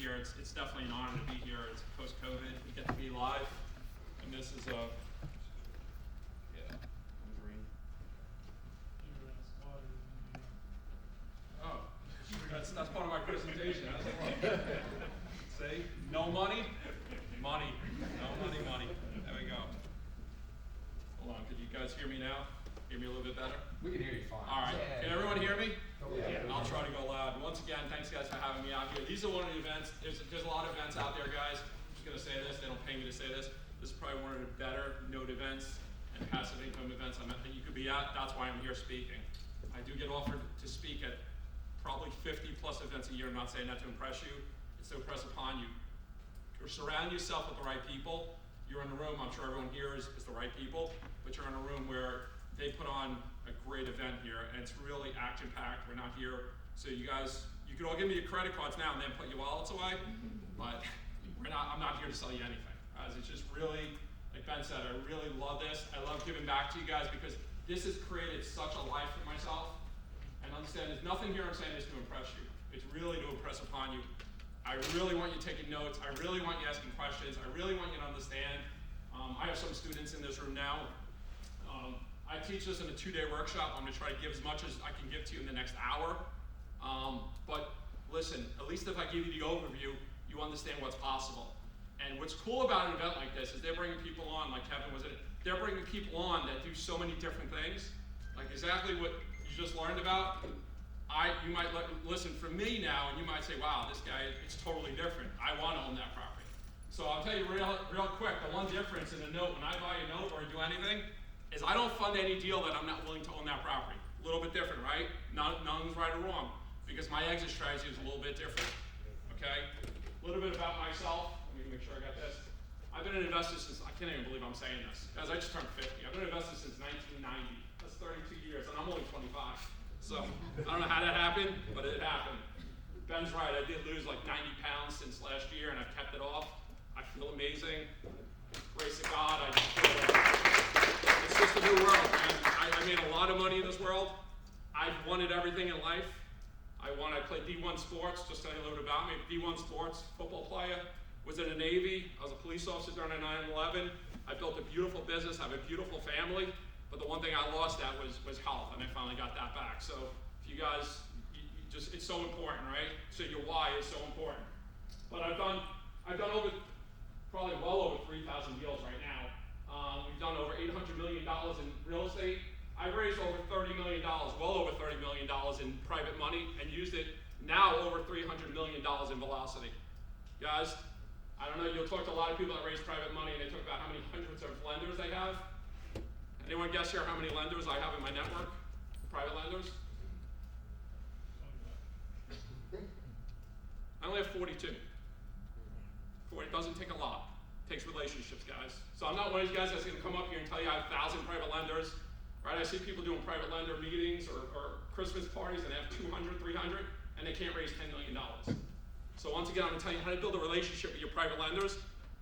here. It's definitely an honor to be here. It's post-COVID. We get to be live, and this is a green. Oh, that's part of my presentation. See, no money, money, no money, money. There we go. Hold on, could you guys hear me now? Hear me a little bit better? We can hear you fine. All right. Yeah. Can everyone hear me? Yeah. I'll try to go loud. Once again, thanks guys for having me out here. These are one of the events. There's a lot of events out there, guys. I'm just gonna say this. They don't pay me to say this. This is probably one of the better note events and passive income events that you could be at. That's why I'm here speaking. I do get offered to speak at probably 50 plus events a year. I'm not saying that to impress you. It's to impress upon you. Or surround yourself with the right people. You're in a room, I'm sure everyone here is the right people, but you're in a room where they put on a great event here, and it's really action-packed. We're not here, so you guys, you can all give me your credit cards now and then put your wallets away, but I'm not here to sell you anything. It's just really, like Ben said, I really love this. I love giving back to you guys because this has created such a life for myself. And understand, there's nothing here I'm saying is to impress you. It's really to impress upon you. I really want you taking notes. I really want you asking questions. I really want you to understand. I have some students in this room now. I teach this in a 2-day workshop. I'm gonna try to give as much as I can give to you in the next hour. But listen, at least if I give you the overview, you understand what's possible. And what's cool about an event like this is they're bringing people on, like Kevin was in it, they're bringing people on that do so many different things. Like exactly what you just learned about. You might listen from me now, and you might say, wow, this guy, it's totally different. I want to own that property. So I'll tell you real quick, the one difference in a note, when I buy a note or do anything, is I don't fund any deal that I'm not willing to own that property. A little bit different, right? None's right or wrong, because my exit strategy is a little bit different, okay? A little bit about myself. Let me make sure I got this. I've been an investor since, I can't even believe I'm saying this, guys, I just turned 50. I've been an investor since 1990. That's 32 years, and I'm only 25. So, I don't know how that happened, but it happened. Ben's right, I did lose like 90 pounds since last year, and I've kept it off. I feel amazing. Grace of God, I just feel it's just a new world, man. I made a lot of money in this world. I've wanted everything in life. I played D1 sports, just tell you a little bit about me. D1 sports, football player, was in the Navy. I was a police officer during 9/11. I built a beautiful business, have a beautiful family. But the one thing I lost at was health, and I finally got that back. So if you guys, you just, it's so important, right? So your why is so important. But I've done over, probably well over 3,000 deals right now. We've done over $800 million in real estate. I've raised over $30 million, well over $30 million in private money, and used it now over $300 million in velocity. Guys, I don't know, you'll talk to a lot of people that raise private money, and they talk about how many hundreds of lenders they have. Anyone guess here how many lenders I have in my network? Private lenders? I only have 42. 40 doesn't take a lot. It takes relationships, guys. So I'm not one of these guys that's gonna come up here and tell you I have 1,000 private lenders, right? I see people doing private lender meetings or Christmas parties and they have 200, 300, and they can't raise $10 million. So once again, I'm gonna tell you how to build a relationship with your private lenders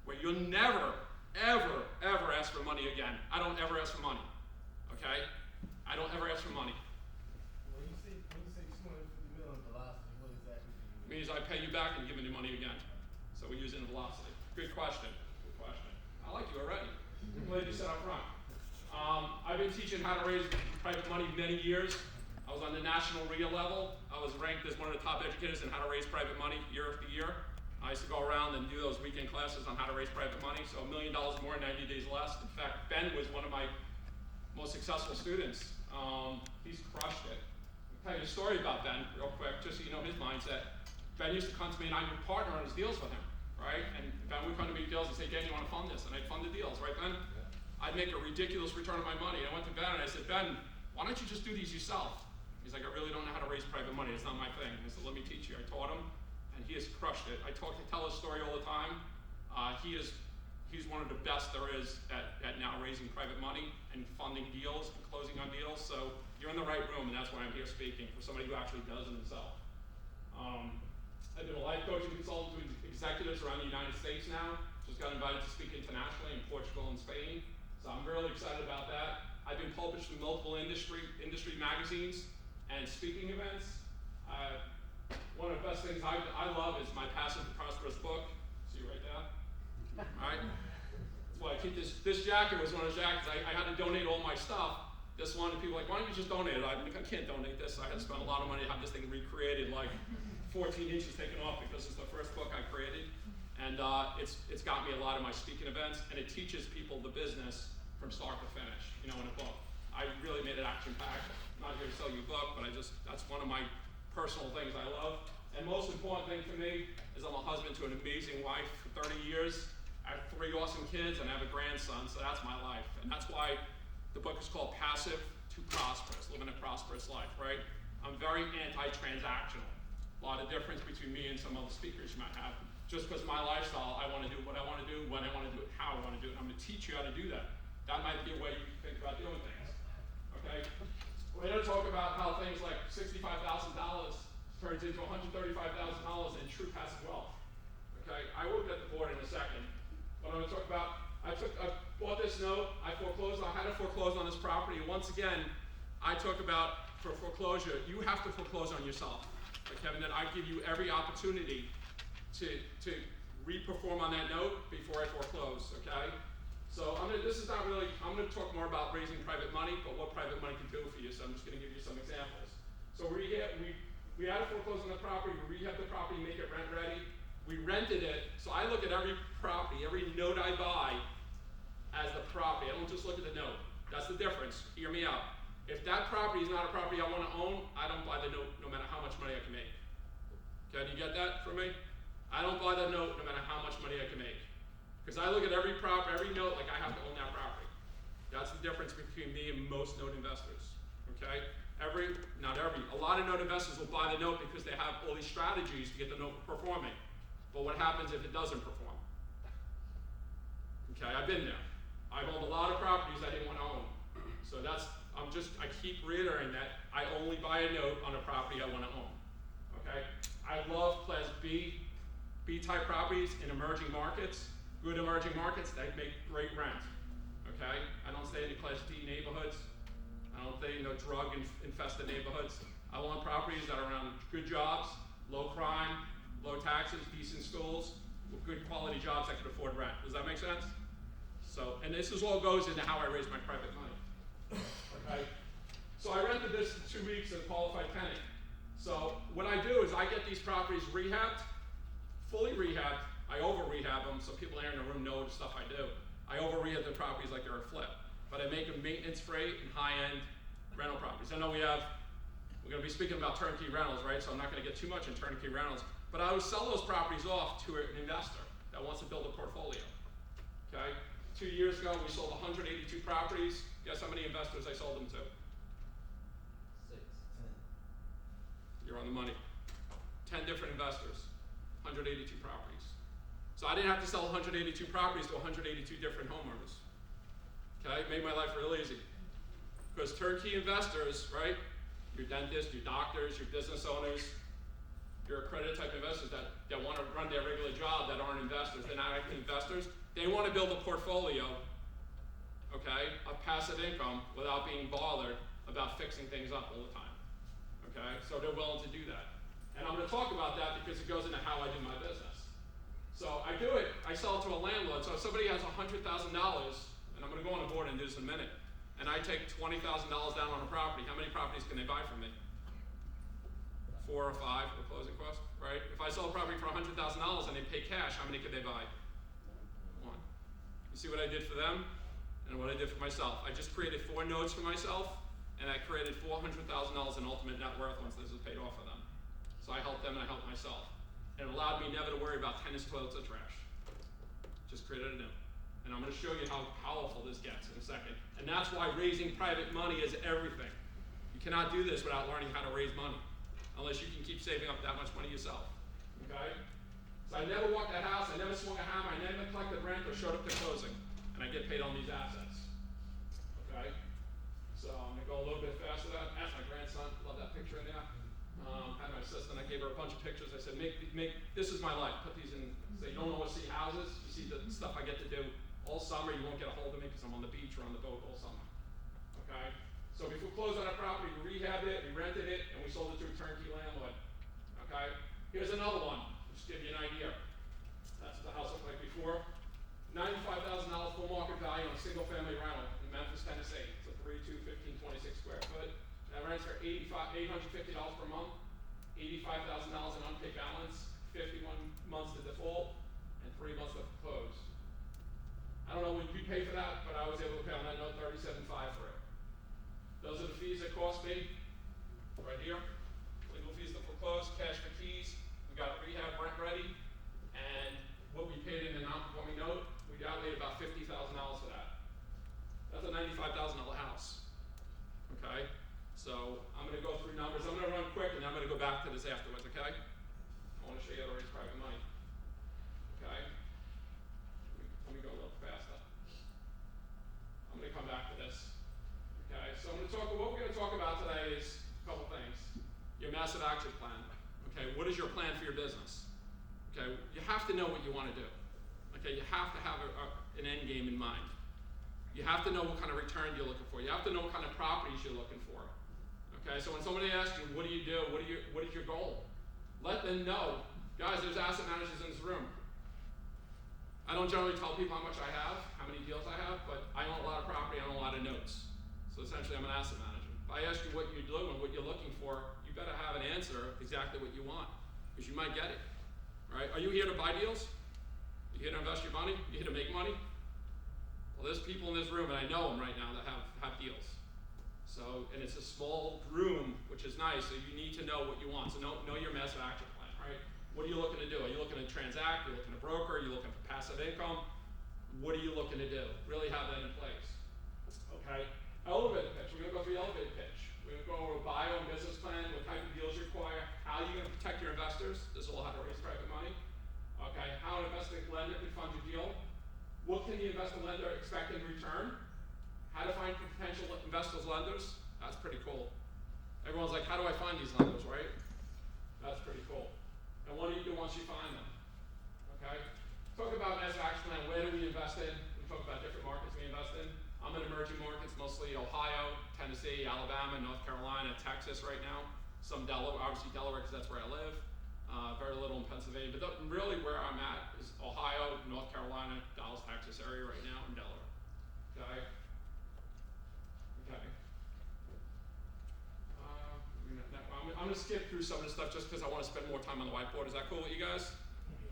where you'll never, ever ask for money again. I don't ever ask for money, okay? I don't ever ask for money. When you say 250 million velocity, what exactly do you mean? It means I pay you back and give me money again. So we're using velocity. Good question, good question. I like you already. I'm glad you said up front. I've been teaching how to raise private money many years. I was on the national RIA level. I was ranked as one of the top educators in how to raise private money year after year. I used to go around and do those weekend classes on how to raise private money, so $1 million more, 90 days less. In fact, Ben was one of my most successful students. He's crushed it. I'll tell you a story about Ben real quick, just so you know his mindset. Ben used to come to me and I would partner on his deals with him, right? And Ben would come to me deals and say, Dan, you want to fund this? And I'd fund the deals, right, Ben? Yeah. I'd make a ridiculous return on my money. I went to Ben and I said, Ben, why don't you just do these yourself? He's like, I really don't know how to raise private money. It's not my thing. I said, let me teach you. I taught him. And he has crushed it. I tell his story all the time. He's one of the best there is at now raising private money and funding deals and closing on deals. So you're in the right room, and that's why I'm here speaking, for somebody who actually does it himself. I've been a life coaching consultant to executives around the United States now. Just got invited to speak internationally in Portugal and Spain. So I'm really excited about that. I've been published in multiple industry magazines and speaking events. One of the best things I love is my passive prosperity keep this jacket was one of those jackets. I had to donate all my stuff. This one, and people were like, why don't you just donate it? I'm like, I can't donate this. I had to spend a lot of money to have this thing recreated, like 14 inches taken off because it's the first book I created. And it's got me a lot of my speaking events, and it teaches people the business from start to finish, in a book. I really made it action-packed. I'm not here to sell you a book, but that's one of my personal things I love. And most important thing for me is I'm a husband to an amazing wife for 30 years. I have 3 awesome kids, and I have a grandson, so that's my life. And that's why the book is called Passive to Prosperous, Living a Prosperous Life, right? I'm very anti-transactional. A lot of difference between me and some other speakers you might have. Just because my lifestyle, I want to do what I want to do, when I want to do it, how I want to do it. I'm going to teach you how to do that. That might be a way you can think about doing things, okay? We're going to talk about how things like $65,000 turns into $135,000 in true passive wealth, okay? I will get the board in a second, but I'm going to talk about, I bought this note, I had to foreclose on this property, and once again, I talk about for foreclosure, you have to foreclose on yourself, like Kevin did. I give you every opportunity to re-perform on that note before I foreclose, okay? So I'm gonna talk more about raising private money, but what private money can do for you, so I'm just gonna give you some examples. So we had to foreclose on the property, we rehab the property, make it rent ready. We rented it, so I look at every property, every note I buy as the property. I don't just look at the note. That's the difference, hear me out. If that property is not a property I wanna own, I don't buy the note no matter how much money I can make. Okay, do you get that from me? I don't buy the note no matter how much money I can make. Because I look at every note like I have to own that property. That's the difference between me and most note investors, okay? A lot of note investors will buy the note because they have all these strategies to get the note performing. But what happens if it doesn't perform? Okay, I've been there. I've owned a lot of properties I didn't want to own. So I keep reiterating that I only buy a note on a property I want to own, okay? I love Class B-type properties in emerging markets. Good emerging markets, they make great rent, okay? I don't stay in the Class D neighborhoods. I don't stay in the drug-infested neighborhoods. I want properties that are around good jobs, low crime, low taxes, decent schools, with good quality jobs that can afford rent. Does that make sense? So, and this all goes into how I raise my private money, okay? So I rented this 2 weeks as a qualified tenant. So what I do is I get these properties rehabbed, fully rehabbed. I over-rehab them so people here in the room know the stuff I do. I over-rehab the properties like they're a flip, but I make them maintenance-free and high-end rental properties. I know we're going to be speaking about turnkey rentals, right? So I'm not going to get too much in turnkey rentals, but I would sell those properties off to an investor that wants to build a portfolio, okay? 2 years ago, we sold 182 properties. Guess how many investors I sold them to? 6, 10. You're on the money. 10 different investors, 182 properties. So I didn't have to sell 182 properties to 182 different homeowners. Okay, made my life real easy. Because turnkey investors, right? Your dentists, your doctors, your business owners, your accredited type investors that want to run their regular job that aren't investors, they're not actually investors. They want to build a portfolio, okay, of passive income without being bothered about fixing things up all the time. Okay, so they're willing to do that. And I'm going to talk about that because it goes into how I do my business. So I do it, I sell it to a landlord. So if somebody has $100,000, and I'm going to go on the board and do this in a minute, and I take $20,000 down on a property, how many properties can they buy from me? 4 or 5 for closing costs, right? If I sell a property for $100,000 and they pay cash, how many could they buy? 1. You see what I did for them and what I did for myself? I just created 4 notes for myself, and I created $400,000 in ultimate net worth once this was paid off for them. So I helped them and I helped myself. And it allowed me never to worry about tennis toilets or trash. Just created a note. And I'm going to show you how powerful this gets in a second. And that's why raising private money is everything. You cannot do this without learning how to raise money, unless you can keep saving up that much money yourself. Okay? So I never walked a house, I never swung a hammer, I never collected rent or showed up to closing. And I get paid on these assets. Okay? So I'm going to go a little bit faster. That's my grandson. Love that picture in there. Had my assistant. I gave her a bunch of pictures. I said, this is my life. Put these in. So you don't want to see houses. You see the stuff I get to do all summer. You won't get a hold of me because I'm on the beach or on the boat all summer. Okay? So we foreclosed on that property. We rehabbed it. We rented it, and we sold it to a turnkey landlord. Okay? Here's another one. Just to give you an idea. That's what the house looked like before. $95,000 full market have to know what you want to do. Okay, you have to have an end game in mind. You have to know what kind of return you're looking for. You have to know what kind of properties you're looking for. Okay, so when somebody asks you, what do you do? What is your goal? Let them know. Guys, there's asset managers in this room. I don't generally tell people how much I have, how many deals I have, but I own a lot of property, I own a lot of notes. So essentially, I'm an asset manager. If I ask you what you do and what you're looking for, you better have an answer of exactly what you want, because you might get it. Right? Are you here to buy deals? You here to invest your money? You here to make money? Well, there's people in this room, and I know them right now, that have deals. So, and it's a small room, which is nice, so you need to know what you want. So know your massive action plan, right? What are you looking to do? Are you looking to transact? Are you looking to broker? Are you looking for passive income? What are you looking to do? Really have that in place. Okay? Elevator pitch. We're going to go through the elevator pitch. We're going to go over a bio and business plan, what type of deals you require, how you're going to protect your investors. This is all how to raise private money. Okay? How an investing lender can fund your deal. What can the investor lender expect in return? How to find potential investors, lenders. That's pretty cool. Everyone's like, how do I find these lenders, right? That's pretty cool. And what do you do once you find them? Okay? Talk about massive action plan. Where do we invest in? We talk about different markets we invest in. I'm in emerging markets, mostly Ohio, Tennessee, Alabama, North Carolina, Texas right now. Some Delaware, obviously Delaware, because that's where I live. Very little in Pennsylvania. But really where I'm at is Ohio, North Carolina, Dallas, Texas area right now, and Delaware. Okay? Okay. I'm going to skip through some of this stuff just because I want to spend more time on the whiteboard. Is that cool with you guys?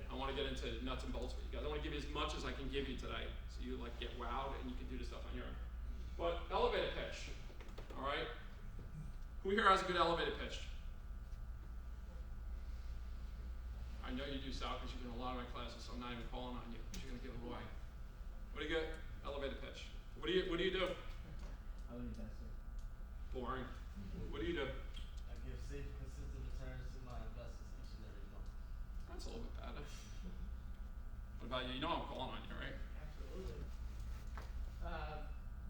I want to get into nuts and bolts with you guys. I want to give you as much as I can give you today, so you like get wowed and you can do this stuff on your own. But elevator pitch, all right? Who here has a good elevator pitch? I know you do, Sal, because you've been in a lot of my classes, so I'm not even calling on you because you're going to give it away. What do you get? Elevator pitch. What do you do? How many times, sir? Boring. What do you do? I give safe, consistent returns to my investors each and every month. That's a little bit better. What about you? You know I'm calling on you, right? Absolutely.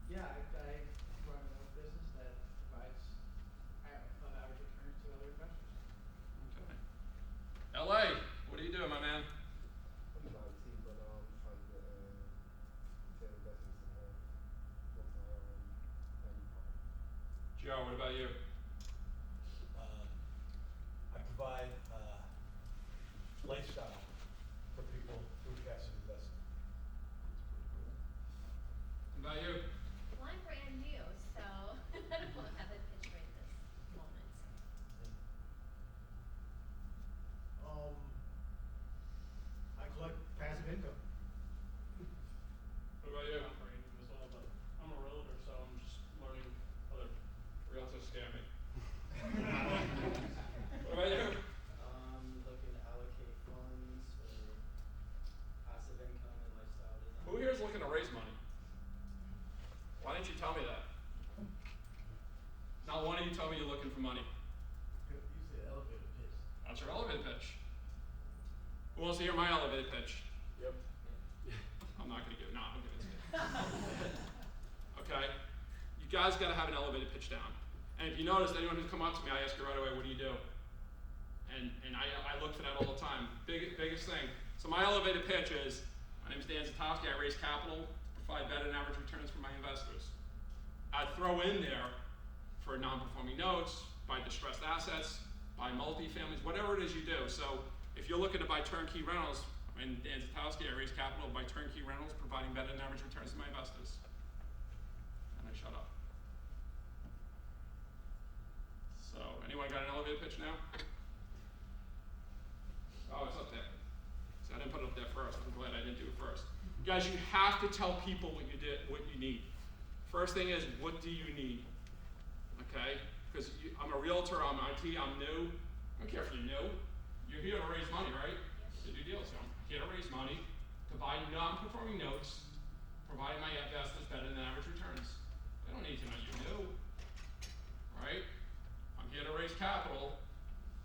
Yeah, I run my own business that provides above average returns to other investors. Okay. LA, what do you do, my man? I'm not a team, but trying to invest in some Joe, what about you? I provide lifestyle for people through passive investing. What about you? Well, I'm brand new, so I don't have a pitch right this moment. I collect passive income. What about you? I'm brand new as well, but I'm a realtor, so I'm just learning other. Realtors scare me. What about you? Looking to allocate funds for passive income and lifestyle design. Who here is looking to raise money? Why didn't you tell me that? Not one of you told me you're looking for money. You said elevator pitch. That's your elevator pitch. Who wants to hear my elevator pitch? Yep. I'm not going to give it. No, I'm going to give it. Okay? You guys got to have an elevator pitch down. And if you notice, anyone who's come up to me, I ask you right away, what do you do? And I look for that all the time. Biggest thing. So my elevator pitch is, my name is Dan Zitofsky. I raise capital to provide better than average returns for my investors. I'd throw in there for non-performing notes, buy distressed assets, buy multifamilies, whatever it is you do. So if you're looking to buy turnkey rentals, I'm Dan Zitofsky. I raise capital to buy turnkey rentals, providing better than average returns to my investors. And I shut up. So anyone got an elevator pitch now? Oh, it's up there. See, I didn't put it up there first. I'm glad I didn't do it first. Guys, you have to tell people what you need. First thing is, what do you need? Okay? Because I'm a realtor, I'm IT, I'm new. I don't care if you're new. You're here to raise money, right? To do deals. So I'm here to raise money, to buy non-performing notes, providing my investors better than average returns. They don't need to know you're new. Right? I'm here to raise capital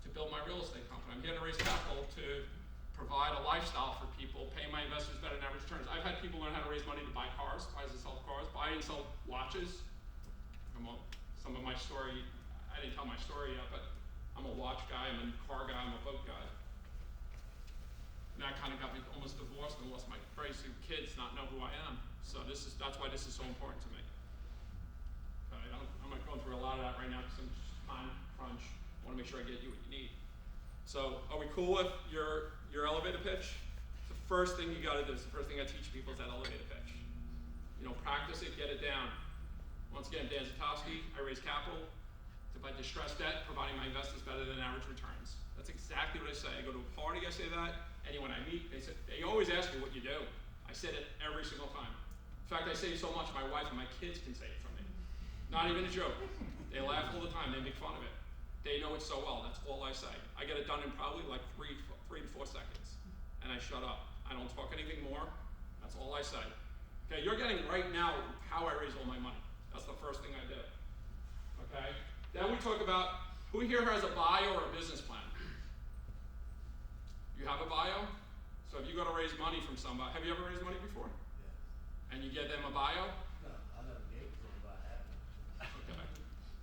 to build my real estate company. I'm here to raise capital to provide a lifestyle for people, pay my investors better than average returns. I've had people learn how to raise money to buy cars, buy and sell cars, buy and sell watches. Some of my story, I didn't tell my story yet, but I'm a watch guy, I'm a car guy, I'm a boat guy. And that kind of got me almost divorced and lost my very two kids, not know who I am. So that's why this is so important to me. Okay, I'm not going through a lot of that right now because I'm just time crunch. I want to make sure I get you what you need. So are we cool with your elevator pitch? The first thing you got to do is the first thing I teach people is that elevator pitch. You know, practice it, get it down. Once again, Dan Zitofsky, I raise capital to buy distressed debt, providing my investors better than average returns. That's exactly what I say. I go to a party, I say that. Anyone I meet, they always ask me what you do. I say it every single time. In fact, I say it so much my wife and my kids can say it from me. Not even a joke. They laugh all the time, they make fun of it. They know it so well, that's all I say. I get it done in probably like 3 to 4 seconds. And I shut up. I don't talk anything more. That's all I say. Okay, you're getting right now how I raise all my money. That's the first thing I do. Okay? Then we talk about who here has a bio or a business plan? You have a bio? So if you go to raise money from somebody, have you ever raised money before? Yeah. And you get them a bio? No, I never gave it to him, but I have it. Okay.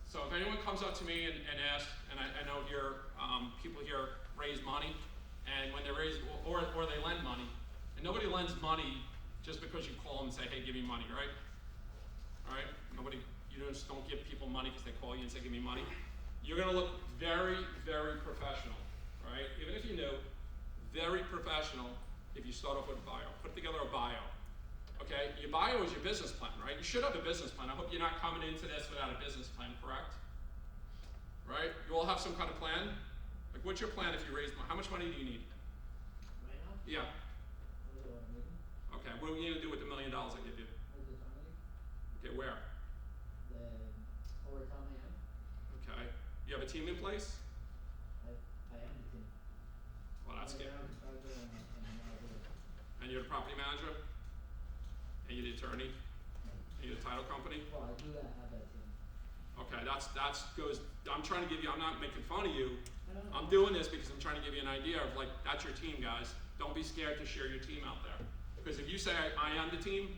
So if anyone comes up to me and asks, and I know here, people here raise money, and when they raise, or they lend money, and nobody lends money just because you call them and say, hey, give me money, right? All right? Nobody, you just don't give people money because they call you and say, give me money. You're gonna look very, very professional, right? Even if you know, very professional if you start off with a bio. Put together a bio. Okay, your bio is your business plan, right? You should have a business plan. I hope you're not coming into this without a business plan, correct? Right? You all have some kind of plan? Like, what's your plan if you raise money? How much money do you need? Right now? Yeah. What do I mean? Okay, what are you gonna do with the $1 million I give you? Where's the family? Okay, where? Then overtime I am. Okay. You have a team in place? I am the team. Well, that's good. I'm contractor and manager. And you're the property manager? And you're the attorney? And you're the title company? Well, I do that, have that team. Okay, that's goes, I'm trying to give you, I'm not making fun of you. I know. I'm doing this because I'm trying to give you an idea of like, that's your team, guys. Don't be scared to share your team out there. Because if you say, I am the team,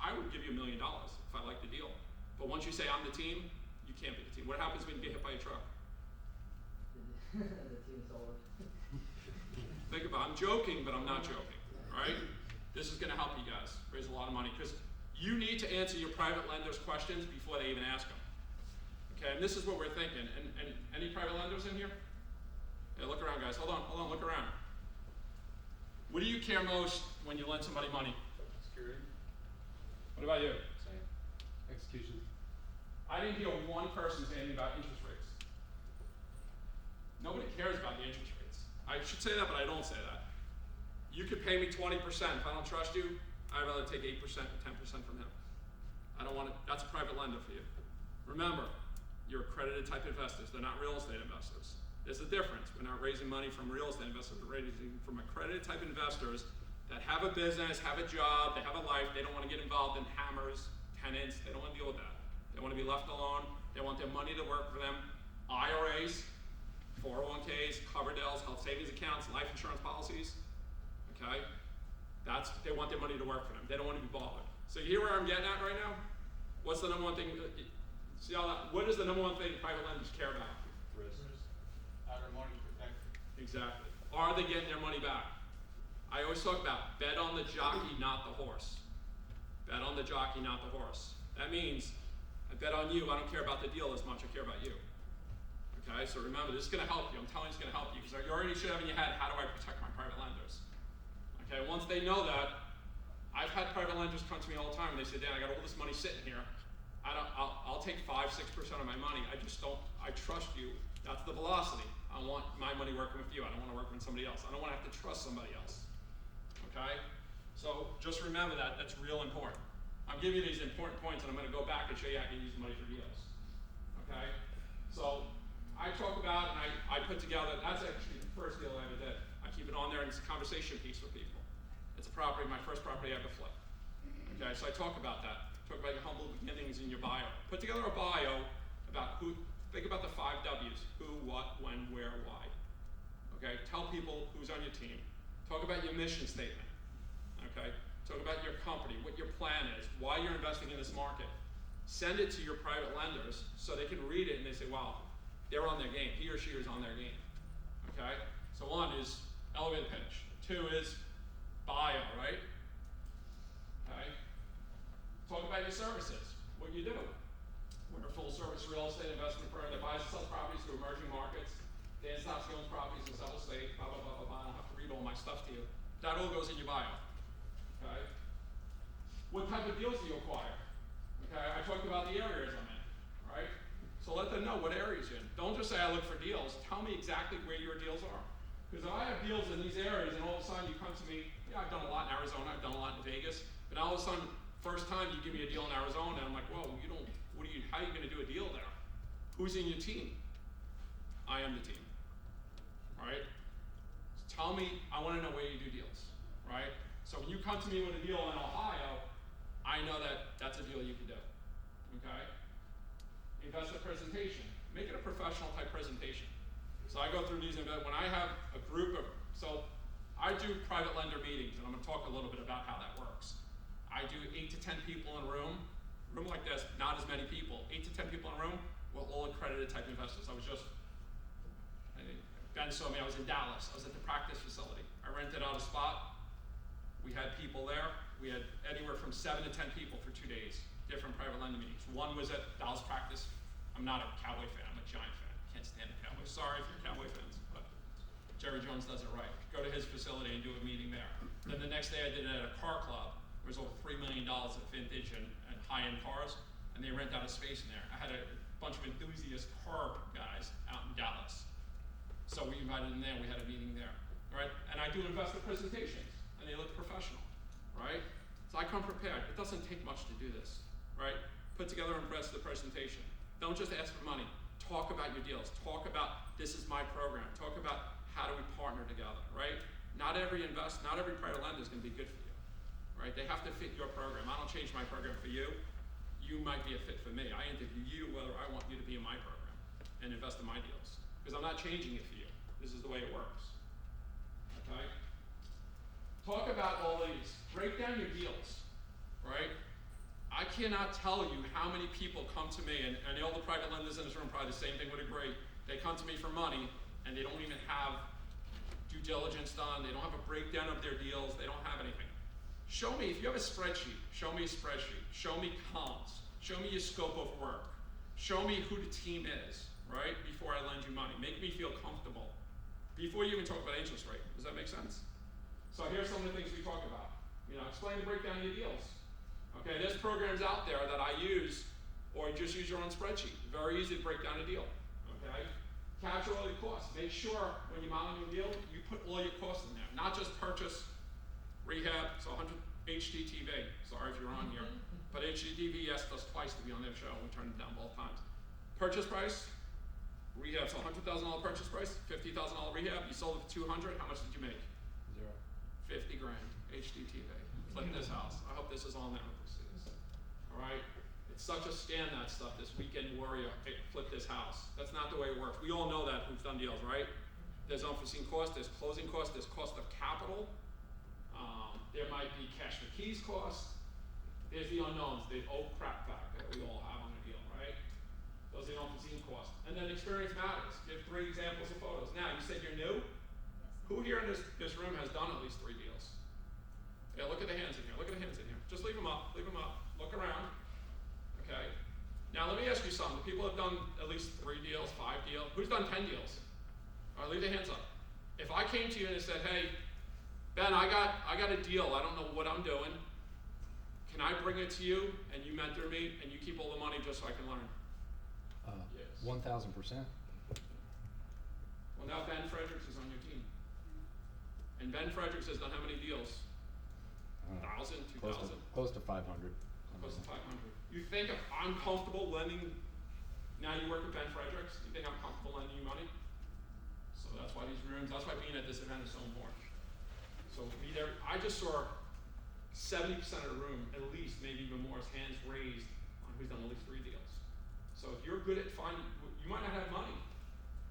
I would give you $1 million if I like the deal. But once you say I'm the team, you can't be the team. What happens when you get hit by a truck? The team is over. Think about it. I'm joking, but I'm not joking, all right? This is gonna help you guys raise a lot of money because you need to answer your private lenders' questions before they even ask them. Okay, and this is what we're thinking. And any private lenders in here? Yeah, look around, guys. Hold on, look around. What do you care most when you lend somebody money? Security. What about you? Same. Execution. I didn't hear one person say anything about interest rates. Nobody cares about the interest rates. I should say that, but I don't say that. You could pay me 20%. If I don't trust you, I'd rather take 8% and 10% from him. I don't want to, that's a private lender for you. Remember, you're accredited type investors. They're not real estate investors. There's a difference. We're not raising money from real estate investors. We're raising from accredited type investors that have a business, have a job, they have a life. They don't want to get involved in hammers, tenants. They don't want to deal with that. They want to be left alone. They want their money to work for them. IRAs, 401ks, Coverdales, health savings accounts, life insurance policies. Okay? They want their money to work for them. They don't want to be bothered. So you hear where I'm getting at right now? What's the number one thing? See all that? What is the number one thing private lenders care about? Risk. How their money's protected. Exactly. Are they getting their money back? I always talk about bet on the jockey, not the horse. Bet on the jockey, not the horse. That means I bet on you. I don't care about the deal as much. I care about you. Okay, so remember, this is going to help you. I'm telling you it's going to help you because you already should have in your head, how do I protect my private lenders? Okay, once they know that, I've had private lenders come to me all the time and they say, Dan, I got all this money sitting here. I'll take 5-6% of my money. I trust you. That's the velocity. I want my money working with you. I don't want to work with somebody else. I don't want to have to trust somebody else. Okay? So just remember that. That's real important. I'm giving you these important points and I'm going to go back and show you how you can use money for deals. Okay? So I talk about and I put together, that's actually the first deal I ever did. I keep it on there and it's a conversation piece with people. It's a property, my first property I ever flipped. Okay, so I talk about that. Talk about your humble beginnings in your bio. Put together a bio about think about the 5 W's. Who, what, when, where, why. Okay, tell people who's on your team. Talk about your mission statement. Okay, talk about your company, what your plan is, why you're investing in this market. Send it to your private lenders so they can read it and they say, wow, they're on their game. He or she is on their game. Okay, so one is elevator pitch. 2 is bio, right? Okay. Talk about your services, what you do. We're a full-service real estate investment firm that buys and sells properties to emerging markets. Dan Zitofsky owns properties in several states, blah, blah, blah, blah, blah. I don't have to read all my stuff to you. That all goes in your bio, okay? What type of deals do you acquire? Okay, I talked about the areas I'm in, right? So let them know what areas you're in. Don't just say I look for deals. Tell me exactly where your deals are. Because if I have deals in these areas and all of a sudden you come to me, yeah, I've done a lot in Arizona, I've done a lot in Vegas, but all of a sudden, first time you give me a deal in Arizona, I'm like, whoa, you don't, how are you gonna do a deal there? Who's in your team? I am the team, right? Tell me, I wanna know where you do deals, right? So when you come to me with a deal in Ohio, I know that that's a deal you can do, okay? Investor presentation, make it a professional type presentation. So I go through these, when I have a group of, so I do private lender meetings, and I'm gonna talk a little bit about how that works. I do 8 to 10 people in a room like this, not as many people, 8 to 10 people in a room, with all accredited type investors. I think Ben saw me, I was in Dallas, I was at the practice facility. I rented out a spot, we had people there, we had anywhere from 7 to 10 people for 2 days, different private lending meetings. One was at Dallas practice. I'm not a Cowboy fan, I'm a Giant fan, can't stand the Cowboys. Sorry if you're Cowboy fans, but Jerry Jones does it right. Go to his facility and do a meeting there. Then the next day I did it at a car club. There was over $3 million of vintage and high-end cars, and they rent out a space in there. I had a bunch of enthusiast car guys out in Dallas. So we invited them there, we had a meeting there, right? And I do investor presentations, and they look professional, right? So I come prepared. It doesn't take much to do this, right? Put together an investor presentation. Don't just ask for money. Talk about your deals. Talk about, this is my program. Talk about how do we partner together, right? Not every private lender is gonna be good for you, right? They have to fit your program. I don't change my program for you. You might be a fit for me. I interview you whether I want you to be in my program and invest in my deals. Because I'm not changing it for you. This is the way it works, okay? Talk about all these. Break down your deals, right? I cannot tell you how many people come to me, and all the private lenders in this room probably the same thing would agree. They come to me for money, and they don't even have due diligence done. They don't have a breakdown of their deals. They don't have anything. Show me, if you have a spreadsheet, show me a spreadsheet. Show me comps. Show me your scope of work. Show me who the team is, right? Before I lend you money. Make me feel comfortable. Before you even talk about interest rate. Does that make sense? So here's some of the things we talk about. Explain the breakdown of your deals. Okay, there's programs out there that I use, or just use your own spreadsheet. Very easy to break down a deal, okay? Capture all your costs. Make sure when you're modeling a deal, you put all your costs in there. Not just purchase, rehab, so 100 HGTV. Sorry if you're on here. But HGTV asked us twice to be on their show, and we turned it down both times. Purchase price, rehab, so $100,000 purchase price, $50,000 rehab. You sold it for $200, how much did you make? 0. 50 grand, HGTV. Flip this house. I hope this is on there. All right? It's such a scam, that stuff, this weekend warrior, hey, flip this house. That's not the way it works. We all know that who've done deals, right? There's unforeseen costs, there's closing costs, there's cost of capital. There might be cash for keys costs. There's the unknowns, the oh crap factor that we all have on a deal, right? Those are the unforeseen costs. And then experience matters. Give 3 examples of photos. Now, you said you're new? Who here in this room has done at least 3 deals? Yeah, look at the hands in here. Look at the hands in here. Just leave them up. Leave them up. Look around. Okay. Now let me ask you something. People have done at least 3 deals, 5 deals. Who's done 10 deals? All right, leave the hands up. If I came to you and said, "Hey, Ben, I got a deal. I don't know what I'm doing. Can I bring it to you and you mentor me and you keep all the money just so I can learn?" Yes. 1,000%. Well, now Ben Fredericks is on your team. And Ben Fredericks has done how many deals? 1,000, 2,000? Close to 500. Close to 500. You think if I'm comfortable lending, now you work with Ben Fredericks, you think I'm comfortable lending you money? So that's why these rooms, that's why being at this event is so important. So be there. I just saw 70% of the room, at least, maybe even more, his hands raised on who's done at least 3 deals. So if you're good at finding, you might not have money,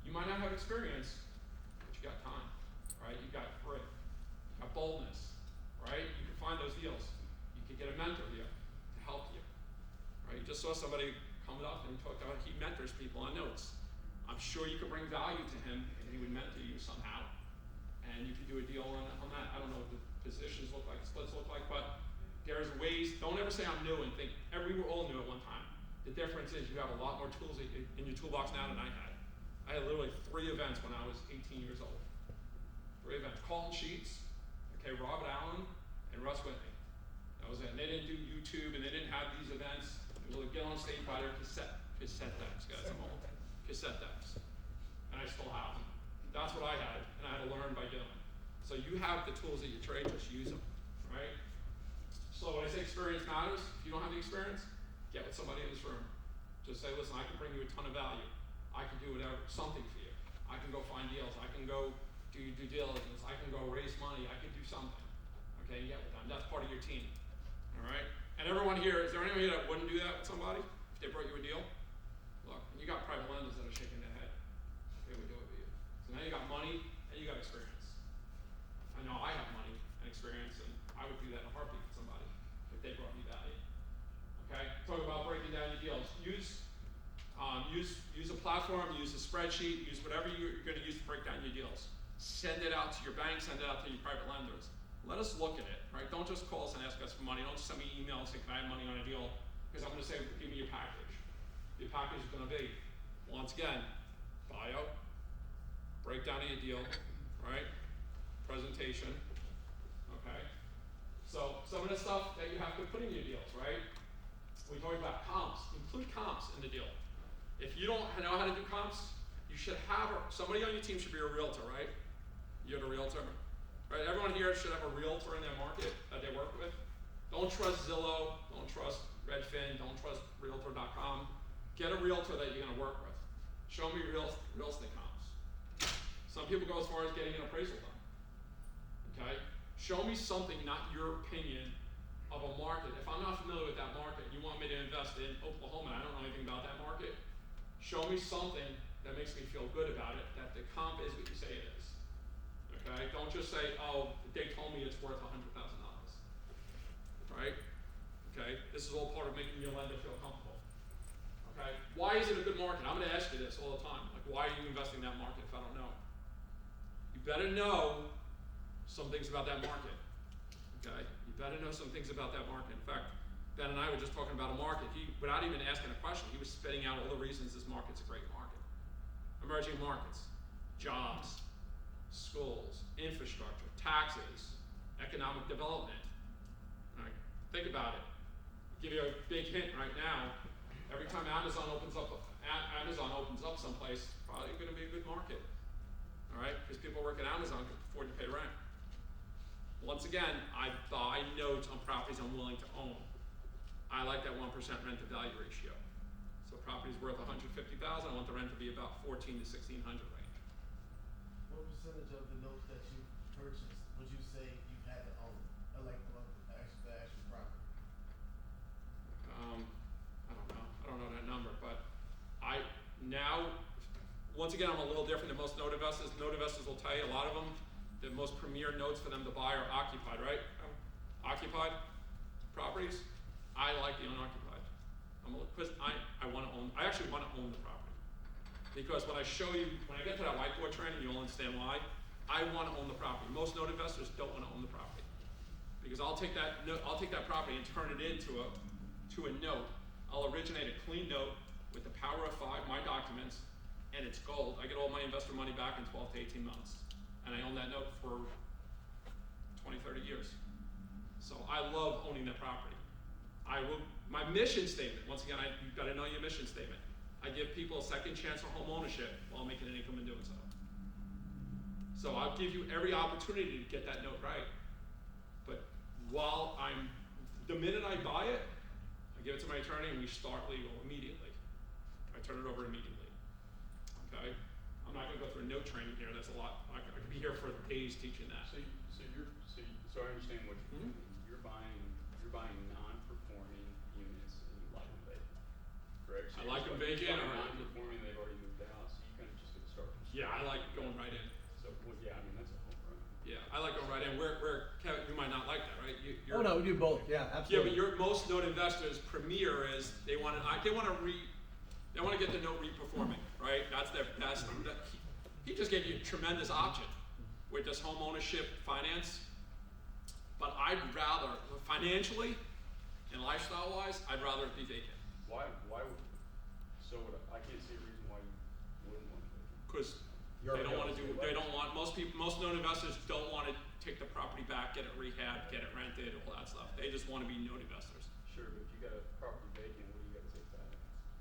you might not have experience, but you got time, right? You got grit, you got boldness, right? You can find those deals. You could get a mentor here to help you, right? You just saw somebody coming up and talk about he mentors people on notes. I'm sure you could bring value to him and he would mentor you somehow, and you could do a deal on that. difference is you have a lot more tools in your toolbox now than I had. I had literally 3 events when I was 18 years old. 3 events. Call sheets, okay, Robert Allen and Russ Whitney. That was it. And they didn't do YouTube and they didn't have these events. They would get on stage by their cassette decks, guys, I'm old. Cassette decks. And I still have them. That's what I had, and I had to learn by doing. So you have the tools at your trade, just use them, right? So when I say experience matters, if you don't have the experience, get with somebody in this room. Just say, listen, I can bring you a ton of value. I can do whatever, something for you. I can go find deals. I can go do due diligence. I can go raise money. I can do something. Okay, get with them. That's part of your team. All right? And everyone here, is there anyone here that wouldn't do that with somebody if they brought you a deal? Look, and you got private lenders that are shaking their head. They would do it for you. So now you got money and you got experience. I know I have money and experience, and I would do that in a heartbeat with somebody if they brought me value. Okay? Talk about breaking down your deals. Use a platform, use a spreadsheet, use whatever you're going to use to break down your deals. Send it out to your bank, send it out to your private lenders. Let us look at it, right? Don't just call us and ask us for money. Don't just send me emails saying, can I have money on a deal? Because I'm going to say, give me your package. Your package is going to be, once again, bio, breakdown of your deal, right? Presentation, okay? So some of the stuff that you have to put in your deals, right? We talked about comps. Include comps in the deal. If you don't know how to do comps, you should have somebody on your team should be a realtor, right? You're the realtor, right? Everyone here should have a realtor in their market that they work with. Don't trust Zillow. Don't trust Redfin. Don't trust Realtor.com. Get a realtor that you're going to work with. Show me real estate comps. Some people go as far as getting an appraisal done. Okay? Show me something, not your opinion, of a market. If I'm not familiar with that market, you want me to invest in Oklahoma, and I don't know anything about that market, show me something that makes me feel good about it, that the comp is what you say it is. Okay? Don't just say, oh, they told me it's worth $100,000. Right? Okay? This is all part of making your lender feel comfortable. Okay? Why is it a good market? I'm going to ask you this all the time. Like, why are you investing in that market if I don't know? You better know some things about that market. Okay? You better know some things about that market. In fact, Ben and I were just talking about a market. He, without even asking a question, he was spitting out all the reasons this market's a great market. Emerging markets, jobs, schools, infrastructure, taxes, economic development. All right, think about it. I'll give you a big hint right now. Every time Amazon opens up someplace, probably going to be a good market. All right, because people work at Amazon can afford to pay rent. Once again, I buy notes on properties I'm willing to own. I like that 1% rent to value ratio. So property's worth $150,000. I want the rent to be about $1,400 to $1,600 range. What percentage of the notes that you purchased would you say you had to own? Or like the actual property? I don't know that number, but once again, I'm a little different than most note investors. Note investors will tell you, a lot of them, the most premier notes for them to buy are occupied, right? Occupied properties. I like the unoccupied. I actually want to own the property. Because when I get to that whiteboard training, you'll understand why. I want to own the property. Most note investors don't want to own the property. Because I'll take that property and turn it into a note. I'll originate a clean note with the power of 5, my documents, and it's gold. I get all my investor money back in 12 to 18 months. And I own that note for 20, 30 years. So I love owning that property. My mission statement, once again, you've got to know your mission statement. I give people a second chance for home ownership while making an income in doing so. So I'll give you every opportunity to get that note right. But the minute I buy it, I give it to my attorney and we start legal immediately. I turn it over immediately. Okay? I'm not going to go through a note training here. That's a lot. I could be here for days teaching that. So I understand what you're doing. You're buying non-performing units and you like them vacant. Correct? So I like them vacant. Non-performing, they've already moved out, so you kind of just get to start. Yeah, I like going right in. So yeah, I mean that's a home run. Yeah, I like going right in. Where Kevin, you might not like that, right? Oh no, we do both. Yeah, Yeah, absolutely. but most note investors' premier is they want to get the note reperforming, right? That's their best. He just gave you a tremendous option with this home ownership finance. But I'd rather, financially and lifestyle-wise, I'd rather it be vacant. Why So I can't see a reason why you wouldn't want to take it. Because You're they don't already wanna on do, the they state don't want, most known investors don't wanna take the property back, get it rehabbed, get it rented, all that stuff. They just wanna be note investors. Sure, but if you got a property vacant, what do you gotta take back?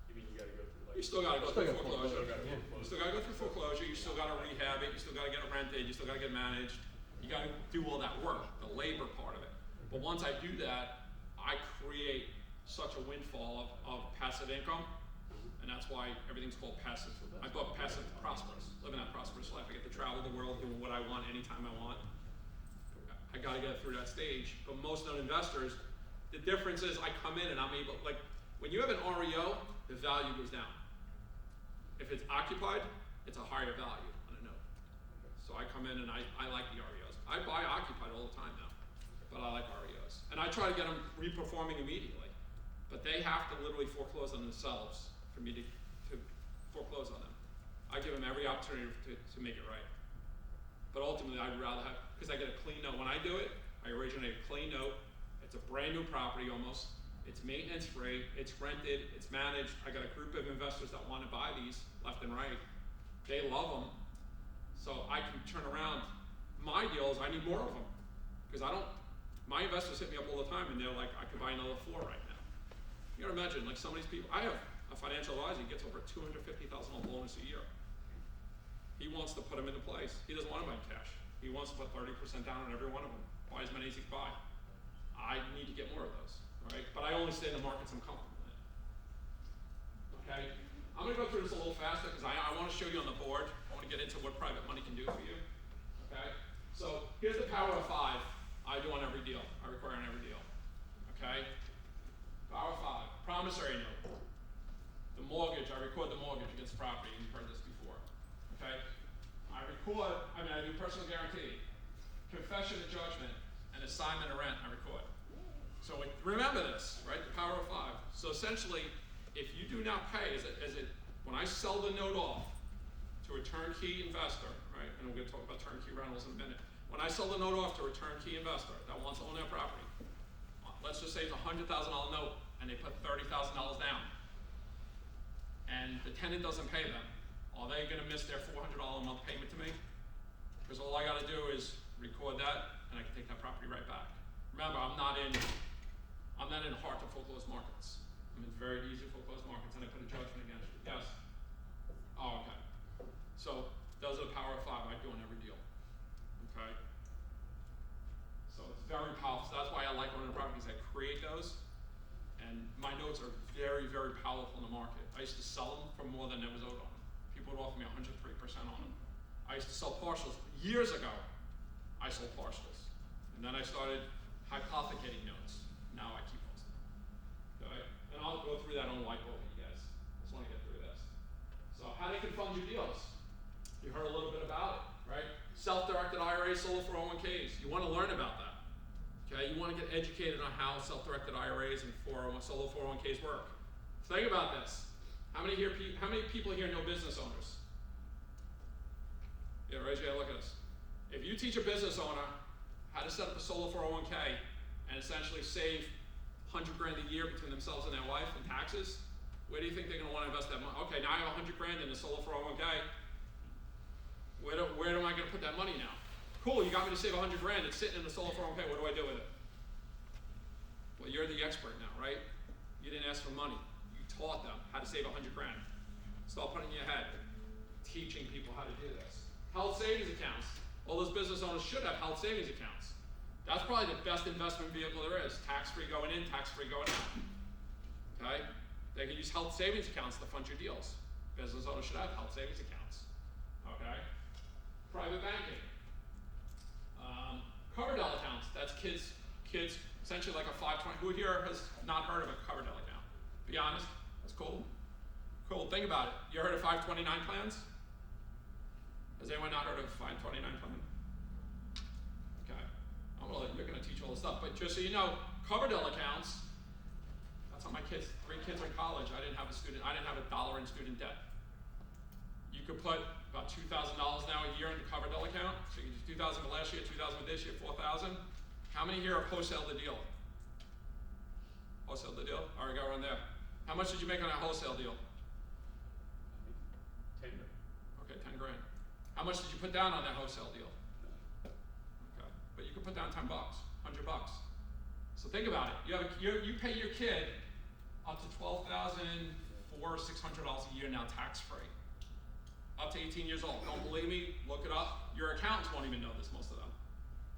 You mean you gotta go through like? You still gotta go Still through gotta foreclosure. Still gotta You foreclose. still gotta go through foreclosure, you still gotta rehab it, you still gotta get it rented, you still gotta get it managed. You gotta do all that work, the labor part of it. But once I do that, I create such a windfall of passive income, and that's why everything's called passive. My book, Passive Prosperous, living that prosperous life. I get to travel the world, doing what I want, anytime I want. I gotta get through that stage. But most known investors, the difference is I come in and I'm able, like, when you have an REO, the value goes down. If it's occupied, it's a higher value on a note. So I come in and I like the REOs. I buy occupied all the time now, but I like REOs. And I try to get them reperforming immediately. But they have to literally foreclose on themselves for me to foreclose on them. I give them every opportunity to make it right. But ultimately, I'd rather have, because I get a clean note. When I do it, I originate a clean note. It's a brand new property almost. It's maintenance free, it's rented, it's managed. I got a group of investors that want to buy these left and right. They love them. So I can turn around. My deal is I need more of them. Because my investors hit me up all the time and they're like, I could buy another 4 right now. You gotta imagine, like some of these people, I have a financial advisor, he gets over $250,000 bonus a year. He wants to put them into place. He doesn't want to buy cash. He wants to put 30% down on every one of them. Buy as many as he can buy. I need to get more of those, right? But I only stay in the markets I'm comfortable in. Okay? I'm gonna go through this a little faster because I wanna show you on the board. I wanna get into what private money can do for you. Okay? So here's the power of 5 I do on every deal. I require on every deal. Okay? Power of 5. Promissory note. The mortgage, I record the mortgage against property. You've heard this before. Okay? I do personal guarantee. Confession of judgment and assignment of rent, I record. So remember this, right? The power of 5. So essentially, if you do not pay, when I sell the note off to a turnkey investor, right? And we're gonna talk about turnkey rentals in a minute. When I sell the note off to a turnkey investor that wants to own their property, let's just say it's a $100,000 note and they put $30,000 down. And the tenant doesn't pay them. Are they gonna miss their $400 a month payment to me? Because all I gotta do is record that and I can take that property right back. Remember, I'm not in hard to foreclose markets. I'm in very easy foreclosed markets and I put a judgment against you. Yes? Oh, okay. So those are the power of 5 I do on every deal. Okay? So it's very powerful. So that's why I like owning properties. I create those and my notes are very, very powerful in the market. I used to sell them for more than there was owed on them. People would offer me 103% on them. I used to sell partials. Years ago, I sold partials. And then I started hypothecating notes. Now I keep most of them. Okay? And I'll go through that on whiteboard with you guys. Just want to get through this. So how they can fund your deals. You heard a little bit about it, right? Self-directed IRAs, solo 401ks. You want to learn about that. Okay? You want to get educated on how self-directed IRAs and solo 401ks work. Think about this. How many people here know business owners? Yeah, raise your hand, look at this. If you teach a business owner how to set up a solo 401k and essentially save $100 grand a year between themselves and their wife in taxes, where do you think they're going to want to invest that money? Okay, now I have 100 grand in a solo 401k. Where am I going to put that money now? Cool, you got me to save 100 grand. It's sitting in the solo 401k. What do I do with it? Well, you're the expert now, right? You didn't ask for money. You taught them how to save 100 grand. Start putting it in your head. Teaching people how to do this. Health savings accounts. All those business owners should have health savings accounts. That's probably the best investment vehicle there is. Tax-free going in, tax-free going out. Okay? They can use health savings accounts to fund your deals. Business owners should have health savings accounts. Okay? Private banking. Coverdell accounts. That's kids, essentially like a 520. Who here has not heard of a Coverdell account? Be honest. That's cool. Cool. Think about it. You heard of 529 plans? Has anyone not heard of 529 plan? Okay. You're gonna teach all this stuff, but just so you know, Coverdell accounts, that's how my 3 kids are in college. I didn't have a dollar in student debt. You could put about $2,000 now a year in the Coverdell account. So you do 2,000 for last year, 2,000 for this year, 4,000. How many here have wholesaled the deal? Wholesaled the deal? All right, go around there. How much did you make on that wholesale deal? How much did you put down on that wholesale deal? Okay, but you could put down $10, $100. So think about it. You pay your kid up to $12,400, $600 a year now, tax-free. Up to 18 years old. Don't believe me? Look it up. Your accountants won't even know this, most of them.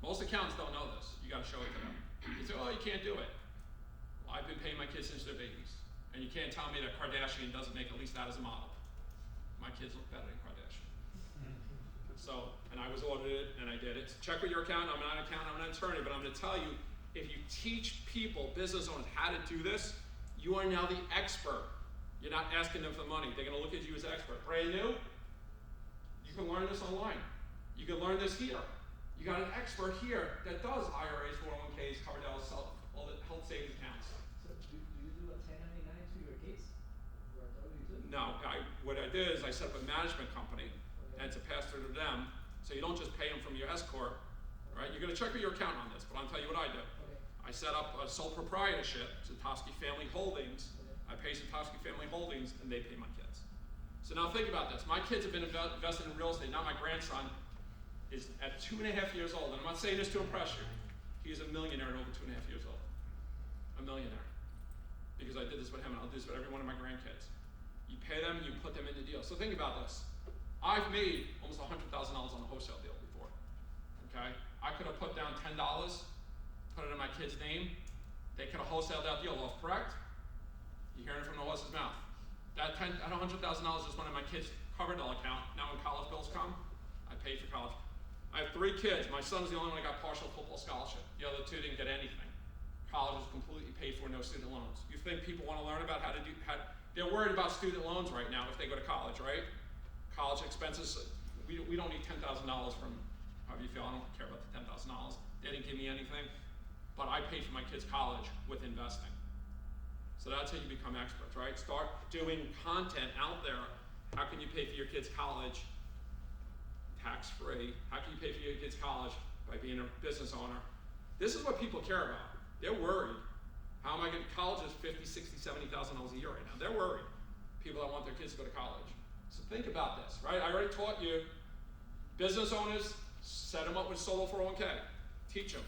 Most accountants don't know this. You got to show it to them. You say, oh, you can't do it. Well, I've been paying my kids since they're babies. And you can't tell me that Kardashian doesn't make at least that as a model. My kids look better than Kardashian. So, and I was audited, and I did it. Check with your accountant. I'm not an accountant, I'm an attorney, but I'm going to tell you, if you teach people, business owners, how to do this, you are now the expert. You're not asking them for money. They're going to look at you as an expert. Brand new? You can learn this online. You can learn this here. You got an expert here that does IRAs, 401ks, Cardell's, all the health savings accounts. So do you do a 1099 to your kids? Or a W-2? No, what I did is I set up a management company, and it's a pass-through to them, so you don't just pay them from your S-Corp, right? You're gonna check with your accountant on this, but I'll tell you what I do. Okay. I set up a sole proprietorship, Zitofsky Family Holdings. I pay Zitofsky Family Holdings, and they pay my kids. So now think about this. My kids have been invested in real estate. Now my grandson is at 2.5 years old, and I'm not saying this to impress you. He's a millionaire at over 2.5 years old. A millionaire. Because I did this with him, and I'll do this with every one of my grandkids. You pay them, you put them in the deal. So think about this. I've made almost $100,000 on a wholesale deal before. Okay? I could have put down $10, put it in my kid's name. They could have wholesaled that deal off, correct? You're hearing it from the horse's mouth. That $100,000 just went in my kid's Coverdell account. Now when college bills come, I paid for college. I have 3 kids. My son's the only one that got partial football scholarship. The other 2 didn't get anything. College is completely paid for, no student loans. You think people want to learn about how to do, they're worried about student loans right now if they go to college, right? College expenses, we don't need $10,000 from, however you feel, I don't care about the $10,000. They didn't give me anything, but I paid for my kids' college with investing. So that's how you become experts, right? Start doing content out there. How can you pay for your kids' college tax-free? How can you pay for your kids' college by being a business owner? This is what people care about. They're worried. How am I going to college is $50,000, $60,000, $70,000 a year right now. They're worried. People that want their kids to go to college. So think about this, right? I already taught you. Business owners, set them up with solo 401k. Teach them.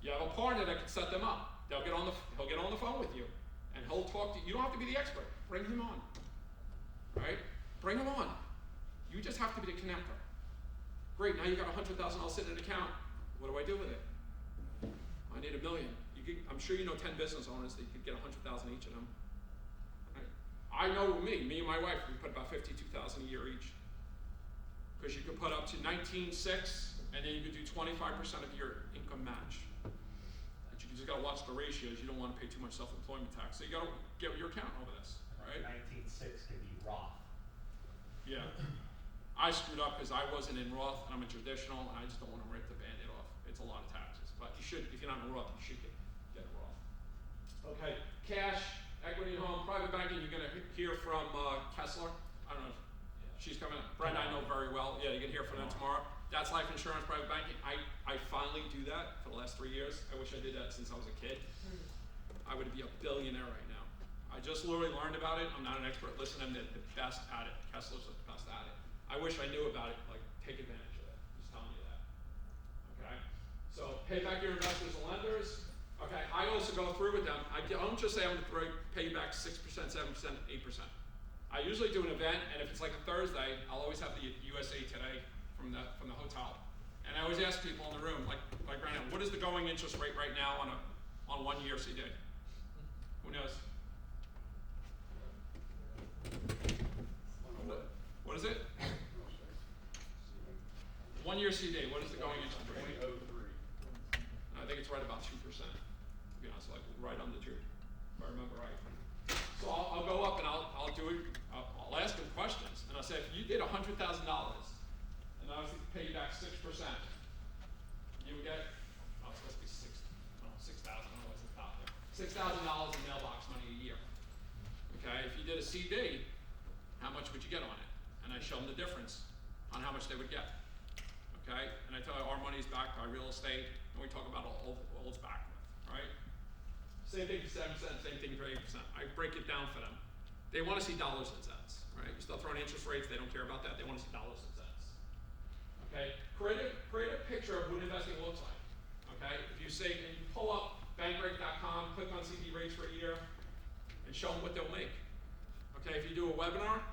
You have a partner that can set them up. He'll get on the phone with you, and he'll talk to you. You don't have to be the expert. Bring him on, right? Bring him on. You just have to be the connector. Great. Now you got $100,000 sitting in an account. What do I do with it? I need $1 million. I'm sure you know 10 business owners that you could get $100,000 each of them. Right? I know me and my wife, we put about $52,000 a year each. Because you can put up to 19.6, and then you can do 25% of your income match. But you just gotta watch the ratios. You don't want to pay too much self-employment tax. So you gotta get your account over this, right? 19.6 can be Roth. Yeah. I screwed up because I wasn't in Roth, and I'm a traditional, and I just don't want to rip the Band-Aid off. It's a lot of taxes. But you should, if you're not in Roth, you should get a Roth. Okay, cash, equity at home, private banking, you're gonna hear from Kessler. I don't know if she's coming up. Brenda, I know very well. Yeah, you can hear from them tomorrow. That's life insurance, private banking. I finally do that for the last 3 years. I wish I did that since I was a kid. I would be a billionaire right now. I just literally learned about it. I'm not an expert. Listen, I'm the best at it. Kessler's the best at it. I wish I knew about it. Like, take advantage of it. Just telling you that. Okay? So, pay back your investors and lenders. Okay, I also go through with them. I don't just say I'm going to pay you back 6%, 7%, 8%. I usually do an event, and if it's like a Thursday, I'll always have the USA Today from the hotel. And I always ask people in the room, like right now, what is the going interest rate right now on 1 year CD? Who knows? What is it? 1 year CD, what is the going interest rate? 0.03. I think it's right about 2%. To be honest, like right on the truth, if I remember right. So I'll go up and I'll do it. I'll ask them questions, and I'll say, if you did $100,000, and I was to pay you back 6%, you would get, it's supposed to be 6,000. I don't know what's the top there. $6,000 in mailbox money a year. Okay, if you did a CD, how much would you get on it? And I show them the difference on how much they would get. Okay, and I tell you our money's backed by real estate, and we talk about all it's backed with, right? Same thing for 7%, same thing for 8%. I break it down for them. They want to see dollars and cents, right? You start throwing interest rates, they don't care about that. They want to see dollars and cents. Okay, create a picture of what investing looks like. Okay, if you say, and you pull up bankrate.com, click on CD rates for a year, and show them what they'll make. Okay, if you do a webinar,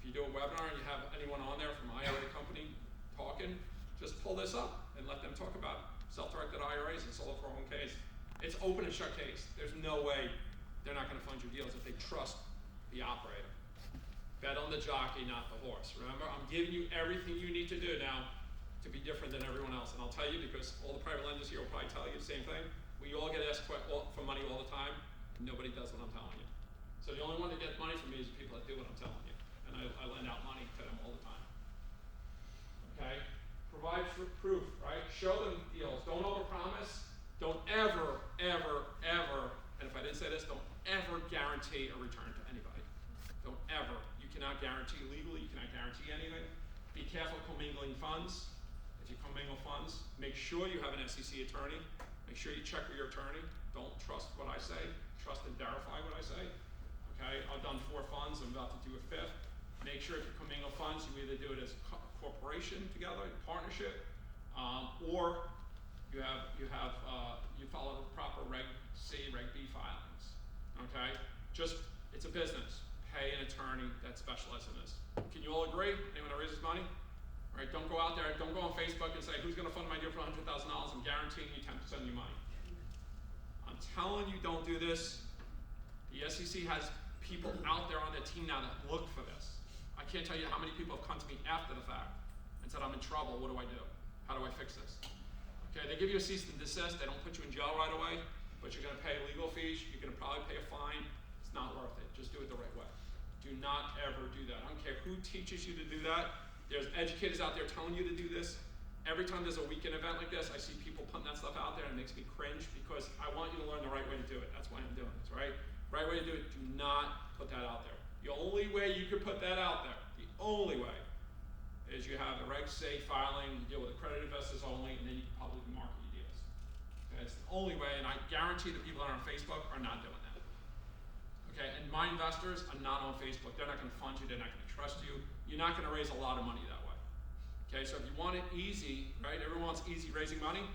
and you have anyone on there from IRA company talking, just pull this up and let them talk about self-directed IRAs and solo 401ks. It's open and shut case. There's no way they're not going to fund your deals if they trust the operator. Bet on the jockey, not the horse. Remember, I'm giving you everything you need to do now to be different than everyone else. And I'll tell you, because all the private lenders here will probably tell you the same thing. We all get asked for money all the time. Nobody does what I'm telling you. So the only one that gets money from me is the people that do what I'm telling you. And I lend out money to them all the time. Okay? Provide proof, right? Show them deals. Don't overpromise. Don't ever, ever, ever, and if I didn't say this, don't ever guarantee a return to anybody. Don't ever. You cannot guarantee legally, you cannot guarantee anything. Be careful commingling funds. If you commingle funds, make sure you have an SEC attorney. Make sure you check with your attorney. Don't trust what I say. Trust and verify what I say. Okay, I've done 4 funds, I'm about to do a 5th. Make sure if you commingle funds, you either do it as a corporation together, a partnership, or you follow the proper Reg C, Reg B filings. Okay, it's a business. Pay an attorney that specializes in this. Can you all agree? Anyone that raises money? All right, don't go out there, don't go on Facebook and say, who's going to fund my deal for $100,000? I'm guaranteeing you 10% of your money. I'm telling you, don't do this. The SEC has people out there on their team now that look for this. I can't tell you how many people have come to me after the fact and said, I'm in trouble, what do I do? How do I fix this? Okay, they give you a cease and desist, they don't put you in jail right away, but you're gonna pay legal fees, you're gonna probably pay a fine. It's not worth it, just do it the right way. Do not ever do that. I don't care who teaches you to do that. There's educators out there telling you to do this. Every time there's a weekend event like this, I see people putting that stuff out there and it makes me cringe because I want you to learn the right way to do it. That's why I'm doing this, right? Right way to do it, do not put that out there. The only way you could put that out there, the only way, is you have a Reg C filing, you deal with accredited investors only, and then you can publicly market your deals. Okay, it's the only way, and I guarantee the people that are on Facebook are not doing that. Okay, and my investors are not on Facebook. They're not gonna fund you, they're not gonna trust you. You're not gonna raise a lot of money that way. Okay, so if you want it easy, right, everyone wants easy raising money,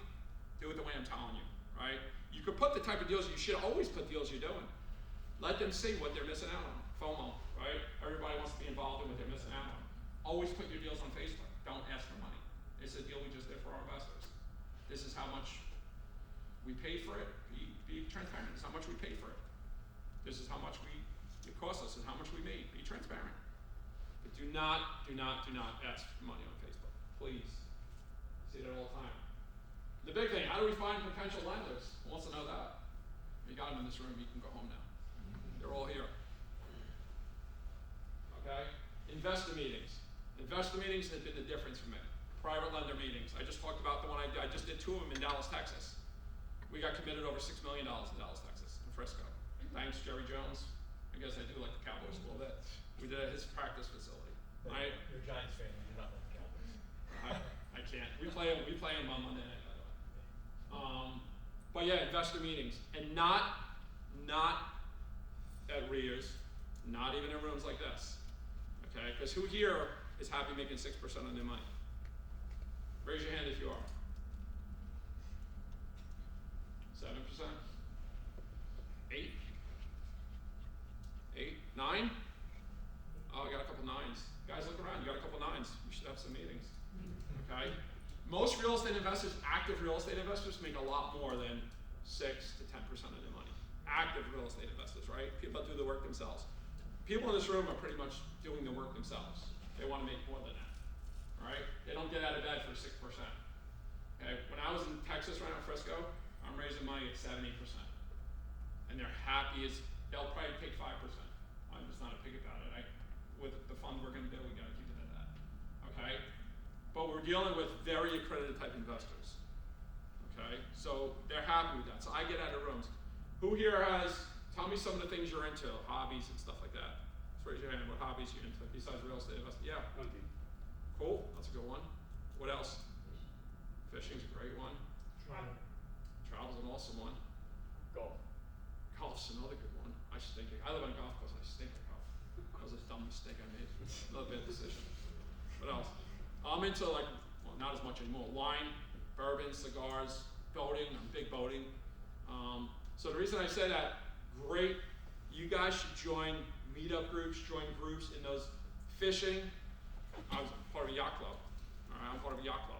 do it the way I'm telling you, right? You could put the type of deals, you should always put deals you're doing. Let them see what they're missing out on. FOMO, right? Everybody wants to be involved in what they're missing out on. Always put your deals on Facebook. Don't ask for money. It's a deal we just did for our investors. This is how much we paid for it. Be transparent. This is how much we paid for it. This is how much it cost us and how much we made. Be transparent. But do not ask for money on Facebook. Please. I see that all the time. The big thing, how do we find potential lenders? Who wants to know that? You got them in this room, you can go home now. They're all here. Okay? Investor meetings. Investor meetings have been the difference for me. Private lender meetings. I just talked about the one I just did 2 of them in Dallas, Texas. We got committed over $6 million in Dallas, Texas, in Frisco. Thanks, Jerry Jones. I guess I do like the Cowboys a little bit. We did it at his practice facility. Right? You're a Giants fan, you do not like the Cowboys. I can't. We play them on Monday night, by the way. But yeah, investor meetings. And not at RIAs, not even in rooms like this. Okay? Because who here is happy making 6% on their money? Raise your hand if you are. 7%? 8? 8? 9? Oh, I got a couple 9s. Guys, look around. You got a couple 9s. You should have some meetings. Okay? Most real estate investors, active real estate investors, make a lot more than 6 to 10% of their money. Active real estate investors, right? People that do the work themselves. People in this room are pretty much doing the work themselves. They want to make more than that. All right? They don't get out of bed for 6%. Okay? When I was in Texas, right in Frisco, I'm raising money at 7-8%. And they're happy as they'll probably take 5%. I'm just not a pig about it. With the fund we're going to do, we got to keep it at that. Okay? But we're dealing with very accredited type investors. Okay? So they're happy with that. So I get out of rooms. Who here has, tell me some of the things you're into, hobbies and stuff like that. Just raise your hand, what hobbies you're into, besides real estate investing. Yeah. Hunting. Cool, that's a good one. What else? Fishing's a great one. Travel's an awesome one. Golf. Golf's another good one. I live on a golf course and I stink at golf. That was a dumb mistake I made. Another bad decision. What else? I'm into like, well, not as much anymore. Wine, bourbon, cigars, boating. I'm big boating. So the reason I say that, great. You guys should join meetup groups, join groups in those fishing. I was part of a yacht club. All right, I'm part of a yacht club.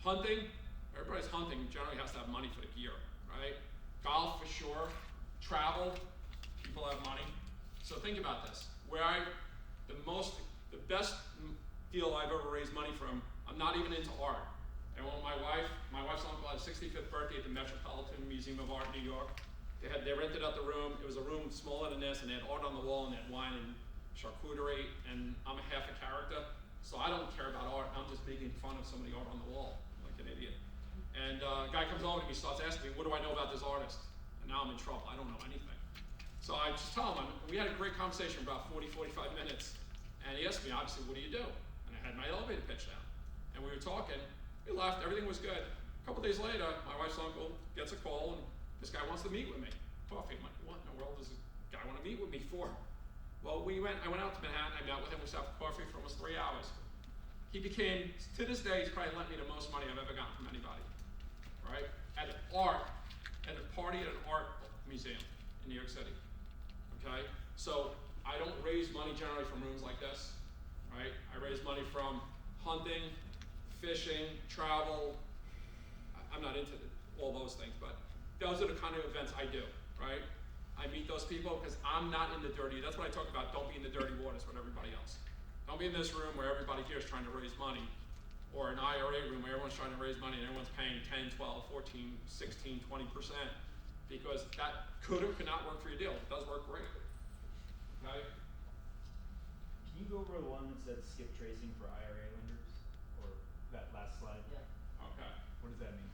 Hunting. Everybody's hunting generally has to have money for the gear, right? Golf for sure. Travel. People have money. So think about this. The best deal I've ever raised money from, I'm not even into art. And when my wife's uncle had his 65th birthday at the Metropolitan Museum of Art in New York, they rented out the room. It was a room smaller than this, and they had art on the wall, and they had wine and charcuterie, and I'm a half a character, so I don't care about art. I'm just making fun of some of the art on the wall, like an idiot. And a guy comes over to me, starts asking me, what do I know about this artist? And now I'm in trouble. I don't know anything. So I just tell him, we had a great conversation for about 40, 45 minutes, and he asked me, obviously, what do you do? And I had my elevator pitch down. And we were talking, we left, everything was good. A couple days later, my wife's uncle gets a call, and this guy wants to meet with me. Coffee. I'm like, what in the world does this guy want to meet with me for? Well, I went out to Manhattan, I met with him, we sat for coffee for almost 3 hours. He became, to this day, he's probably lent me the most money I've ever gotten from anybody, right? At a party at an art museum in New York City, okay? So I don't raise money generally from rooms like this, right? I raise money from hunting, fishing, travel. I'm not into all those things, but those are the kind of events I do, right? I meet those people because I'm not in the dirty, that's what I talk about, don't be in the dirty waters with everybody else. Don't be in this room where everybody here is trying to raise money, or an IRA room where everyone's trying to raise money and everyone's paying 10, 12, 14, 16, 20%, because that could or could not work for your deal. It does work great, okay? Can you go over the one that said skip tracing for IRA lenders, or that last slide? Yeah. Okay. What does that mean?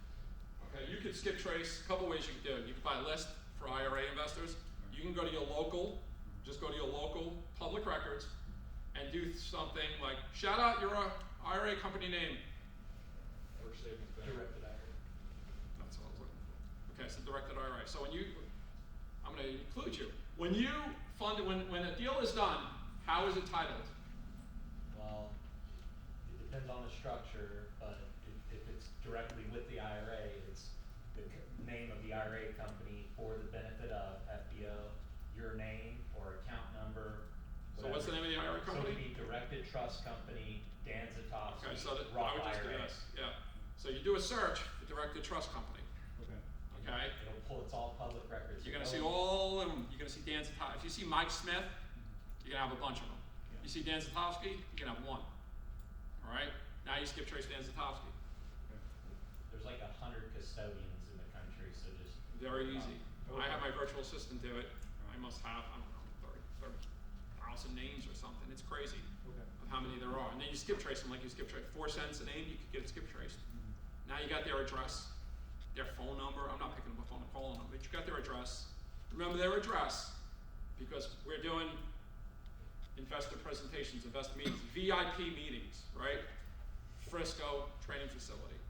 Okay, you could skip trace, a couple ways you could do it. You could buy a list for IRA investors. You can go to your local, just go to your local public records and do something like, shout out your IRA company name. Or savings bank. Directed IRA. That's what I was looking for. Okay, so directed IRA. So I'm gonna include you. When a deal is done, how is it titled? Well, it depends on the structure, but if it's directly with the IRA, it's the name of the IRA company for the benefit of FBO, your name or account number. So what's the name of the IRA company? So it would be Directed Trust Company, Dan Zitofsky, Okay, so I Roth would just do IRA. this, yeah. So you do a search for Directed Trust Company, Okay. okay? It's all public records. You're gonna see all of them. You're gonna see Dan Zitofsky. If you see Mike Smith, you're gonna have a bunch of them. Yeah. You see Dan Zitofsky, you're gonna have one. All right? Now you skip trace Dan Zitofsky. There's like 100 custodians in the country, so just. Very easy. Okay. I have my virtual assistant do it. I must have, I don't know, 30,000 names or something. It's crazy Okay. of how many there are. And then you skip trace them like you skip trace 4 cents a name, you could get it skip traced. Now you got their address, their phone number. I'm not picking up a phone and calling them, but you got their address. Remember their address, because we're doing investor presentations, investor meetings, VIP meetings, right? Frisco training facility,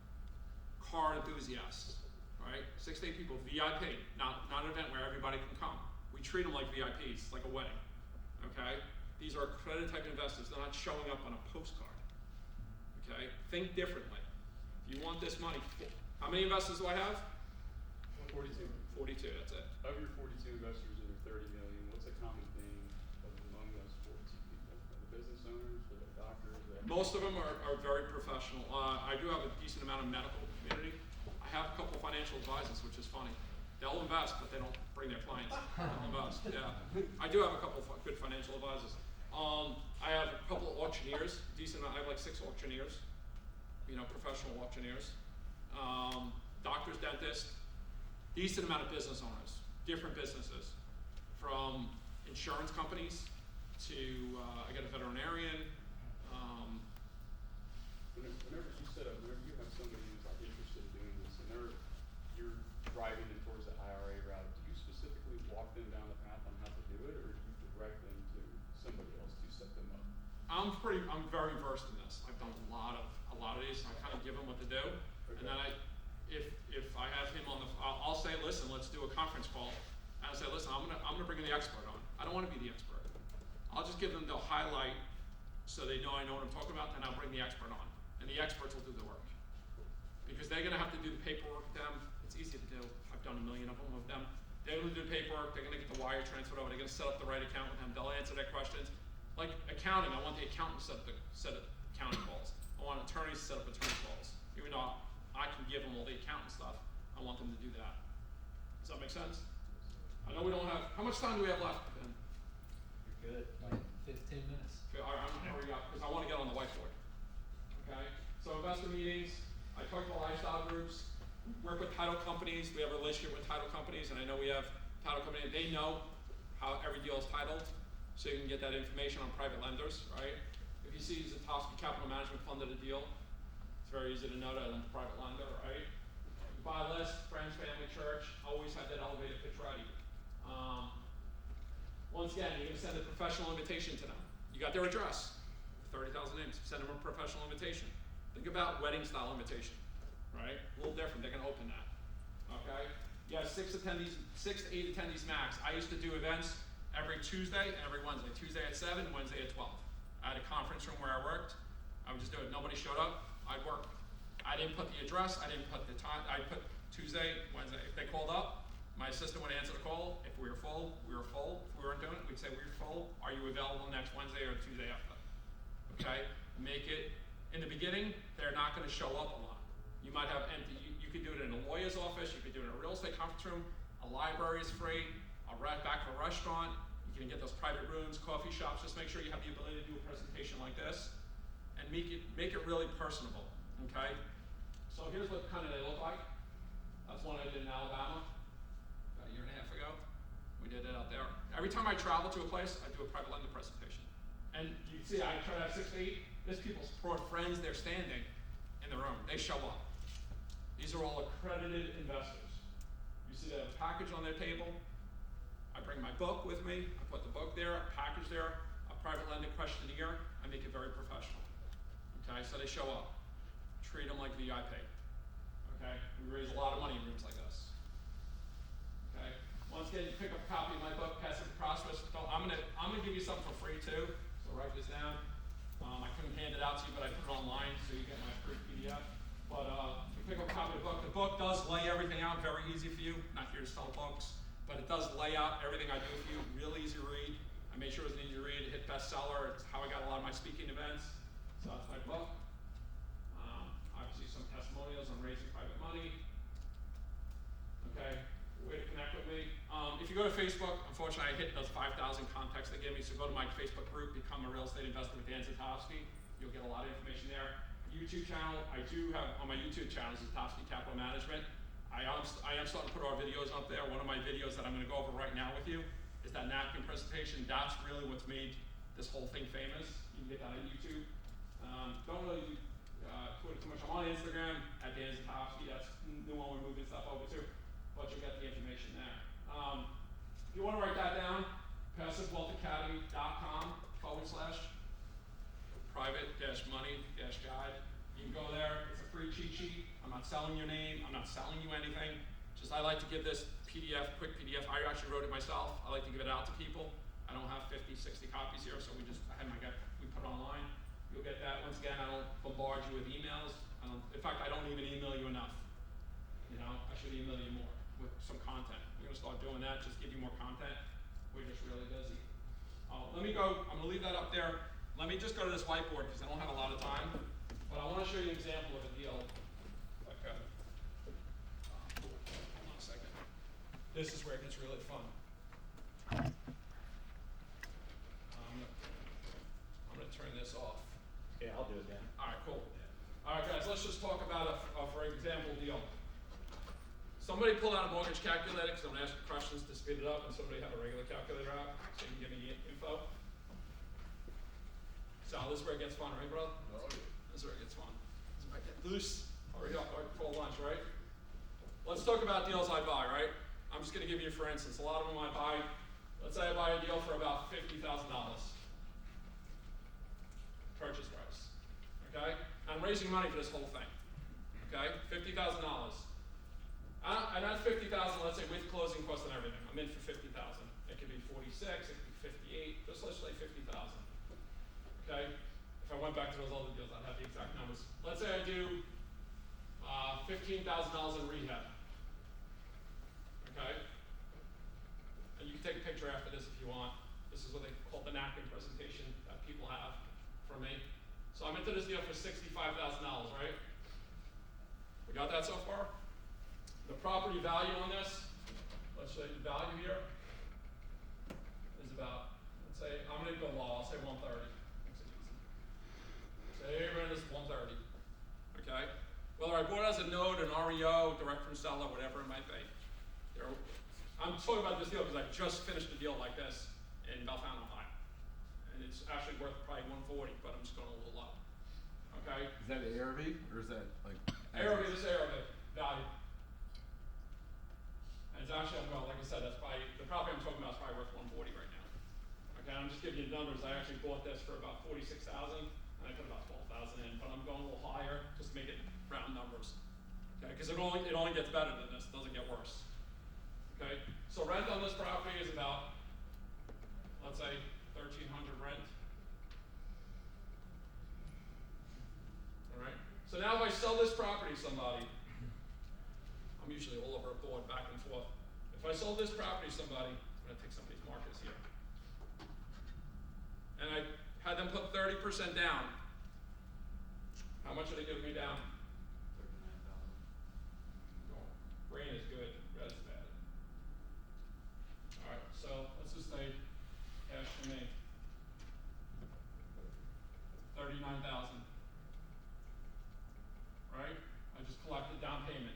car enthusiasts, right? 6 to 8 people, VIP, not an event where everybody can come. We treat them like VIPs, like a wedding, okay? These are accredited type investors. They're not showing up on a postcard, okay? Think differently. If you want this money, how many investors do I have? 42. 42, that's it. Of your 42 investors that are 30 million, what's a common theme among those 42 people? Are they business owners, are they doctors? Most of them are very professional. I do have a decent amount of medical community. I have a couple financial advisors, which is funny. They'll invest, but they don't bring their clients. They'll invest, yeah. I do have a couple of good financial advisors. I have a couple of auctioneers, I have like 6 auctioneers, professional auctioneers. Doctors, dentists, decent amount of business owners, different businesses, from insurance companies to, I got a veterinarian. Whenever you have somebody who's like interested in doing this and you're driving them towards the IRA route, do you specifically walk them down the path on how to do it, or do you direct them to somebody else to set them up? I'm very versed in this. I've done a lot of these. I kind of give them what to do, Okay. and then if I have him on I'll say, listen, let's do a conference call, and I'll say, listen, I'm gonna bring in the expert on. I don't want to be the expert. I'll just give them the highlight so they know I know what I'm talking about, then I'll bring the expert on. And the experts will do the work. Because they're gonna have to do the paperwork with them. It's easy to do. I've done a million of them with them. They're gonna do the paperwork, they're gonna get the wire transferred over, they're gonna set up the right account with them, they'll answer their questions. Like accounting, I want the accountant to set up accounting calls. I want attorneys to set up attorney calls. Even though I can give them all the accountant stuff, I want them to do that. Does that make sense? I know we don't have, how much time do we have left, Ben? You're good, like 15 minutes. Okay, all right, I'm gonna hurry up, because I wanna get on the whiteboard. Okay, so investor meetings, I talk about lifestyle groups, work with title companies, we have a relationship with title companies, and I know we have title companies, they know how every deal is titled, so you can get that information on private lenders, right? If you see Zitofsky Capital Management funded a deal, it's very easy to know that I'm a private lender, right? Buy list, friends, family, church, always have that elevator pitch ready. Once again, you're gonna send a professional invitation to them. You got their address, 30,000 names, send them a professional invitation. Think about wedding style invitation, right? A little different, they're gonna open that, okay? You have 6 to 8 attendees max. I used to do events every Tuesday and every Wednesday. Tuesday at 7, Wednesday at 12. I had a conference room where I worked. I would just do it, nobody showed up, I'd work. I didn't put the address, I didn't put the time, I put Tuesday, Wednesday. If they called up, my assistant would answer the call. If we were full, we were full. If we weren't doing it, we'd say, we're full. Are you available next Wednesday or Tuesday after? Okay? Make it, in the beginning, they're not gonna show up a lot. You might have empty, you could do it in a lawyer's office, you could do it in a real estate conference room, a library is free, back of a restaurant, you can get those private rooms, coffee shops, just make sure you have the ability to do a presentation like this, and make it really personable, okay? So here's what kind of they look like. That's one I did in Alabama about a year and a half ago. We did it out there. Every time I travel to a place, I do a private lender presentation. And you see, I try to have 6 to 8. There's people's friends, they're standing in the room. They show up. These are all accredited investors. You see they have a package on their table. I bring my book with me. I put the book there, a package there, a private lending questionnaire. I make it very professional. Okay, so they show up. Treat them like VIP. Okay, we raise a lot of money in rooms like this. Okay, once again, you pick up a copy of my book, Passive Prosperous. I'm gonna give you something for free too. So write this down. I couldn't hand it out to you, but I put it online so you get my free PDF. But you pick up a copy of the book. The book does lay everything out very easy for you. Not here to sell books, but it does lay out everything I do for you. Real easy to read. I made sure it was an easy read. It hit bestseller. It's how I got a lot of my speaking events. So that's my book. Obviously some testimonials on raising private money. Okay, way to connect with me. If you go to Facebook, unfortunately I hit those 5,000 contacts they give me, so go to my Facebook group, Become a Real Estate Investor with Dan Zitofsky. You'll get a lot of information there. YouTube channel, I do have, on my YouTube channel, Zitofsky Capital Management. I am starting to put our videos up there. One of my videos that I'm gonna go over right now with you is that napkin presentation. That's really what's made this whole thing famous. You can get that on YouTube. Don't really Twitter too much. I'm on Instagram at Dan Zitofsky. That's the one we're moving stuff over to, but you'll get the information there. If you want to write that down, passivewealthacademy.com/private-money-guide. You can go there. It's a free cheat sheet. I'm not selling your name. I'm not selling you anything. Just I like to give this PDF, quick PDF. I actually wrote it myself. I like to give it out to people. I don't have 50, 60 copies here, so we put it online. You'll get that. Once again, I don't bombard you with emails. In fact, I don't even email you enough. You know, I should email you more with some content. We're gonna start doing that, just give you more content. We're just really busy. Let me go, I'm gonna leave that up there. Let me just go to this whiteboard because I don't have a lot of time. But I wanna show you an example of a deal. Hold on a second. This is where it gets really fun. I'm gonna turn this off. Yeah, I'll do it then. All right, cool. All right, guys, let's just talk about for example, deal. Somebody pull out a mortgage calculator because I'm going to ask you questions to speed it up, and somebody have a regular calculator out so you can give me the info. Sal, this is where it gets fun, right, bro? Oh, yeah. This is where it gets fun. This might get loose. Hurry up, right before lunch, right? Let's talk about deals I buy, right? I'm just going to give you, for instance, a lot of them I buy. Let's say I buy a deal for about $50,000. Purchase price. Okay? I'm raising money for this whole thing. Okay? $50,000. And that's $50,000, let's say with closing costs and everything. I'm in for $50,000. It could be 46, it could be 58, just let's say 50,000. Okay? I went back to those other deals, I'd have the exact numbers. Let's say I do $15,000 in rehab. Okay? And you can take a picture after this if you want. This is what they call the napkin presentation that people have from me. So I'm into this deal for $65,000, right? We got that so far? The property value on this, let's show you the value here, is about, let's say, I'm gonna go low, I'll say 130. Makes it easy. Say rent is 130, okay? Whether I bought it as a note, an REO, direct from seller, whatever it might be. I'm talking about this deal because I just finished a deal like this in Bellefontaine, Ohio. And it's actually worth probably 140, but I'm just going a little low. Okay? Is that ARV or is that like? ARV, this ARV value. And it's actually, well, like I said, that's probably, the property I'm talking about is probably worth 140 right now. Okay, I'm just giving you numbers. I actually bought this for about 46,000, and I put about 12,000 in, but I'm going a little higher just to make it round numbers. Okay, because it only gets better than this, it doesn't get worse. Okay, so rent on this property is about, let's say, $1,300 rent. All right. So now if I sell this property to somebody, I'm usually all over a board, back and forth. If I sold this property to somebody, I'm going to take some of these markers here, and I had them put 30% down. How much are they giving me down? $39,000. Green is good, red is bad. All right, so let's just say cash to me. 39,000. Right? I just collected down payment.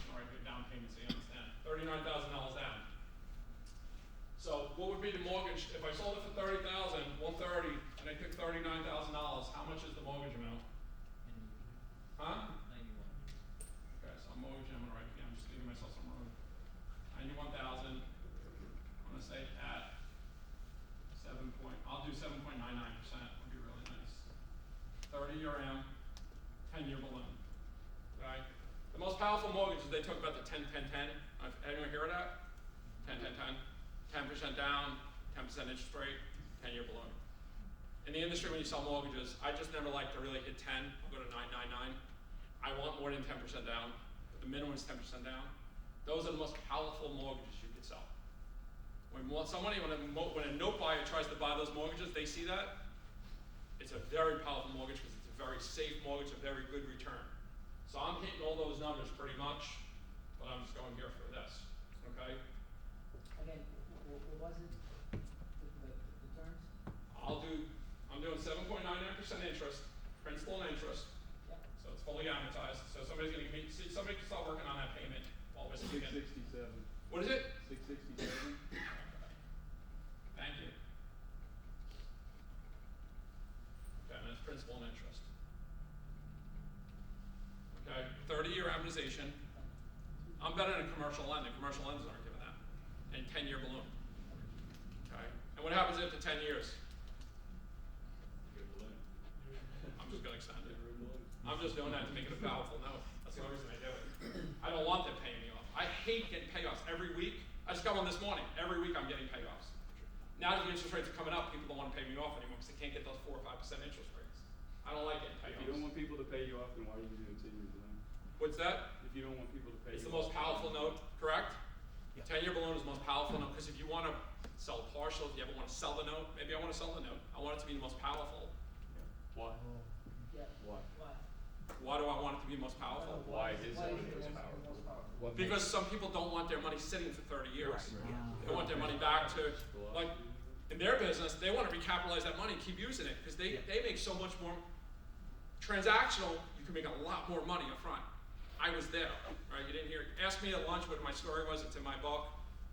All right, good down payment, so you understand. $39,000 down. So what would be the mortgage if I sold it for 30,000, 130, and I took $39,000? How much is the mortgage amount? Huh? 91. Okay, so mortgage, I'm gonna write here. I'm just giving myself some room. 91,000. I'm gonna say at 7 point. I'll do 7.99%. Would be really nice. 30-year AM, 10-year balloon. Okay. The most powerful mortgages, they talk about the 10-10-10. Anyone hear of that? 10-10-10. 10% down, 10% interest rate, 10-year balloon. In the industry, when you sell mortgages, I just never like to really hit 10. I'll go to 9.99. I want more than 10% down, but the minimum is 10% down. Those are the most powerful mortgages you could sell. When a note buyer tries to buy those mortgages, they see that. It's a very powerful mortgage because it's a very safe mortgage, a very good return. So I'm hitting all those numbers pretty much, but I'm just going here for this, okay? Again, what was it, the terms? I'm doing 7.99% interest, principal and interest. Yep. So it's fully amortized. So somebody can start working on that payment while we're speaking. 667. What is it? 667. Thank you. Okay, and that's principal and interest. Okay, 30-year amortization. I'm better than commercial lending. Commercial lenders aren't giving that. And 10-year balloon. Okay, and what happens after 10 years? I'm just gonna extend it. I'm just doing that to make it a powerful note. That's the only reason I do it. I don't want them paying me off. I hate getting payoffs every week. I just got one this morning. Every week I'm getting payoffs. Now that the interest rates are coming up, people don't want to pay me off anymore because they can't get those 4 or 5% interest rates. I don't like getting payoffs. If you don't want people to pay you off, then why are you doing 10-year balloon? What's that? If you don't want people to pay It's you the most off, powerful note, correct? 10-year balloon is the most powerful note because if you want to sell partial, if you ever want to sell the note, maybe I want to sell the note. I want it to be the most powerful. why? Yeah. Why? Why? Why do I want it to be the most powerful? Why is Why it is the it most the powerful? most powerful? What Because makes- some people don't want their money sitting for 30 years. Right. They want their money back to, like, in their business, they want to recapitalize that money and keep using it because they make so much more transactional. You can make a lot more money up front. I was there, right? You didn't hear. Ask me at lunch what my story was. It's in my book.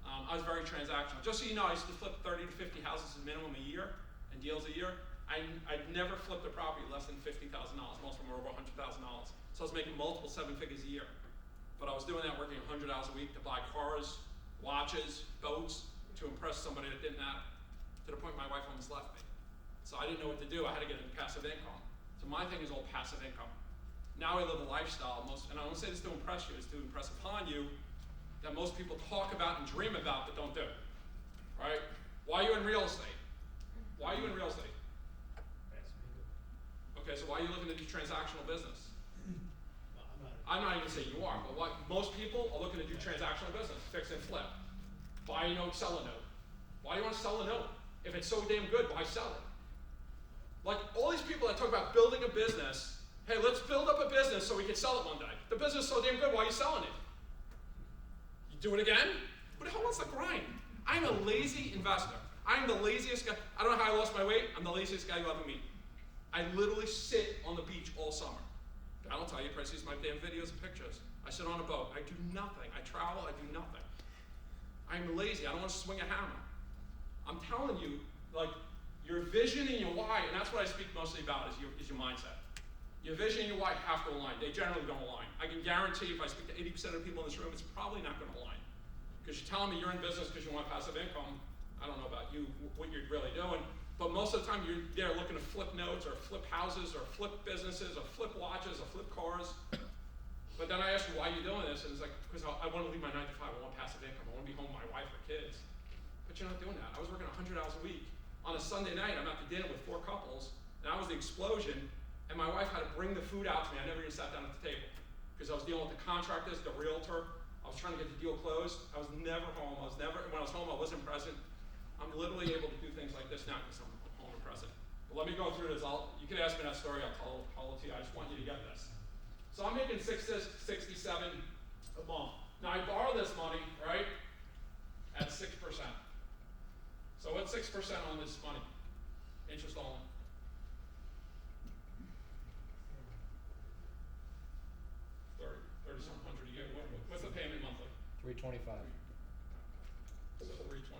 I was very transactional. Just so you know, I used to flip 30 to 50 houses minimum a year and deals a year. I'd never flipped a property less than $50,000. Most of them were over $100,000. So I was making multiple 7 figures a year. But I was doing that working 100 hours a week to buy cars, watches, boats, to impress somebody that didn't matter. To the point my wife almost left me. So I didn't know what to do. I had to get into passive income. So my thing is all passive income. Now I live a lifestyle, and I don't say this to impress you, it's to impress upon you that most people talk about and dream about but don't do. Right? Why are you in real estate? Why are you in real estate? Okay, so why are you looking to do transactional business? No, I'm not. I'm not even saying you are, but what most people are looking to do transactional business, fix and flip. Buy a note, sell a note. Why do you want to sell a note? If it's so damn good, why sell it? Like all these people that talk about building a business, hey, let's build up a business so we can sell it one day. The business is so damn good, why are you selling it? You do it again? Who the hell wants to grind? I'm a lazy investor. I'm the laziest guy. I don't know how I lost my weight. I'm the laziest guy you'll ever meet. I literally sit on the beach all summer. I don't tell you, Press, these my damn videos and pictures. I sit on a boat. I do nothing. I travel. I do nothing. I'm lazy. I don't want to swing a hammer. I'm telling you, like, your vision and your why, and that's what I speak mostly about, is your mindset. Your vision and your why have to align. They generally don't align. I can guarantee if I speak to 80% of the people in this room, it's probably not going to align. Because you're telling me you're in business because you want passive income. I don't know about you, what you're really doing. But most of the time you're there looking to flip notes or flip houses or flip businesses or flip watches or flip cars. But then I ask you why you're doing this, and it's like, because I want to leave my 9 to 5, I want passive income, I want to be home with my wife or kids. But you're not doing that. I was working 100 hours a week. On a Sunday night, I'm out to dinner with 4 couples, and that was the explosion, and my wife had to bring the food out to me. I never even sat down at the table. Because I was dealing with the contractors, the realtor, I was trying to get the deal closed. I was never home. When I was home, I wasn't present. I'm literally able to do things like this now because I'm home and present. But let me go through this. You can ask me that story. I'll tell it to you. I just want you to get this. So I'm making $667 a month. Now I borrow this money, right, at 6%. So what's 6% on this money? Interest only. 30-something hundred a year. What's the payment monthly? $325. So 325.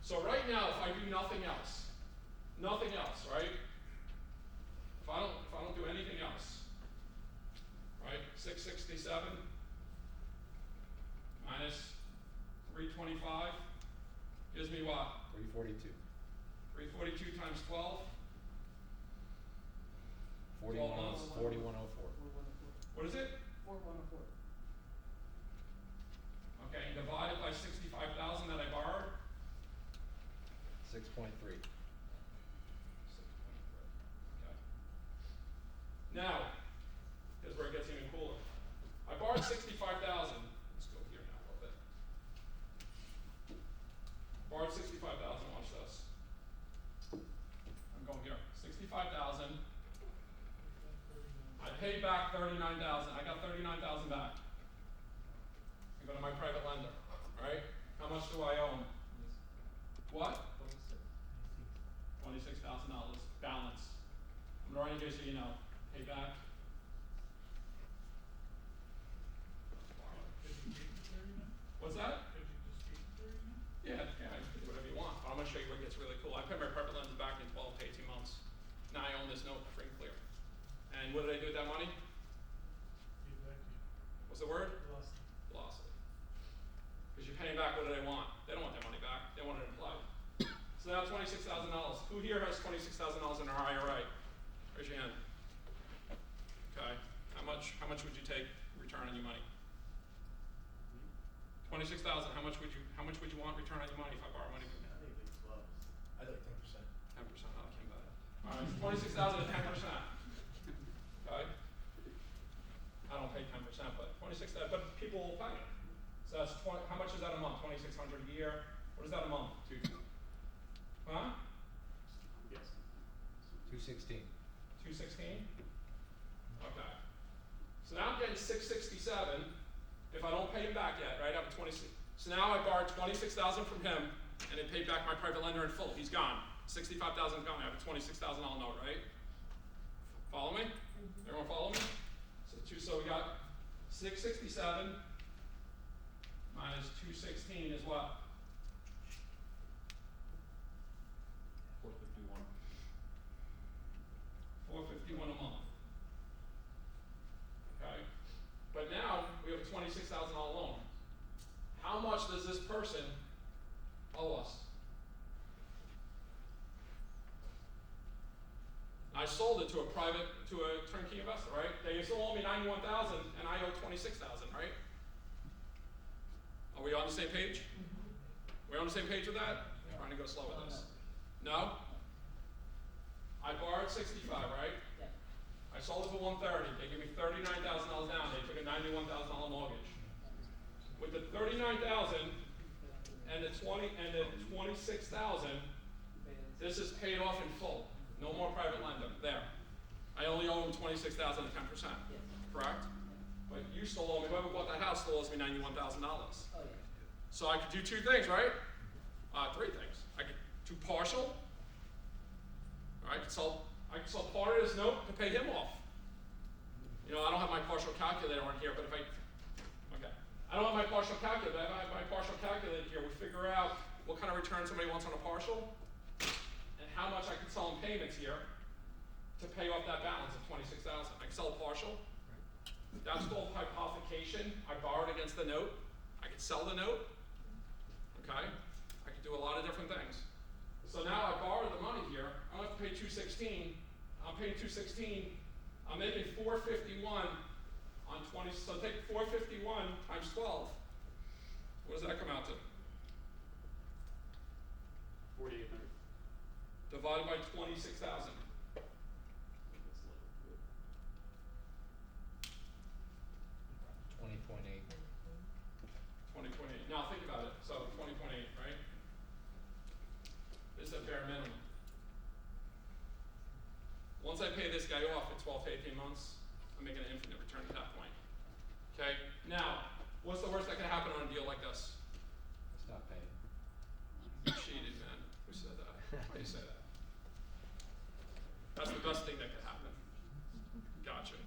So right now, if I do nothing else, right? If I don't do anything else, right? 667 minus 325 gives me what? 342. 342 times 12. 41, months. 4104. What is it? 4104. Okay, and divided by 65,000 that I borrowed. 6.3. 6.3. Okay. Now, here's where it gets even cooler. I borrowed 65,000. Let's go here now a little bit. Borrowed 65,000. Watch this. I'm going here. 65,000. I paid back 39,000. I got 39,000 back. I go to my private lender. All right. How much do I owe him? What? $26,000 balance. I'm gonna write it here so you know. Pay back. What's that? Yeah, I can do whatever you want. But I'm gonna show you where it gets really cool. I paid my private lender back in 12 to 18 months. Now I own this note free and clear. And what did I do with that money? What's the word? Velocity. Because you're paying back, what do they want? They don't want their money back. They want it in play. So now $26,000. Who here has $26,000 in their IRA? Raise your hand. Okay. How much would you take return on your money? 26,000. How much would you want return on your money if I borrow money from you? I think it's 12. I think 10%. 10%. Oh, that came better. All right. 26,000 at 10%. Okay. I don't pay 10%, but 26,000. But people will pay it. So that's how much is that a month? 2,600 a year. What is that a month? Huh? Yes. 216. 216? Okay. So now I'm getting 667 if I don't pay him back yet, right? I'm 26. So now I borrowed 26,000 from him and it paid back my private lender in full. He's gone. 65,000 gone. I have a $26,000 note, right? Follow me? Everyone follow me? So we got 667 minus 216 is what? 451. 451 a month. Okay? But now we have a $26,000 loan. How much does this person owe us? I sold it to a turnkey investor, right? They still owe me $91,000 and I owe $26,000, right? Are we on the same page? We're on the same page with that? Trying to go slow with this. No? I borrowed 65, right? Yeah. I sold it for 130. They give me $39,000 down. They took a $91,000 mortgage. With the 39,000 and the 26,000, this is paid off in full. No more private lender. There. I only owe them 26,000 and 10%. Yes. Correct? But you still owe me. Whoever bought that house still owes me $91,000. Oh, yeah. So I could do two things, right? Three things. I could do partial. I could sell part of this note to pay him off. You know, I don't have my partial calculator on here, but if I don't have my partial calculator, but if I have my partial calculator here, we figure out what kind of return somebody wants on a partial, and how much I could sell in payments here to pay off that balance of 26,000. I can sell a partial. That's called hypothecation. I borrowed against the note. I could sell the note. Okay? I could do a lot of different things. So now I borrowed the money here. I don't have to pay 216. I'm paying 216. I'm making 451 on 20. So take 451 times 12. What does that come out to? 4,800. Divided by 26,000. 20.8. 20.8. Now think about it. So 20.8, right? This is a bare minimum. Once I pay this guy off at 12 to 18 months, I'm making an infinite return at that point. Okay? Now, what's the worst that can happen on a deal like this? Stop paying. You cheated, man. Who said that? Why do you say that? That's the best thing that could happen. Gotcha.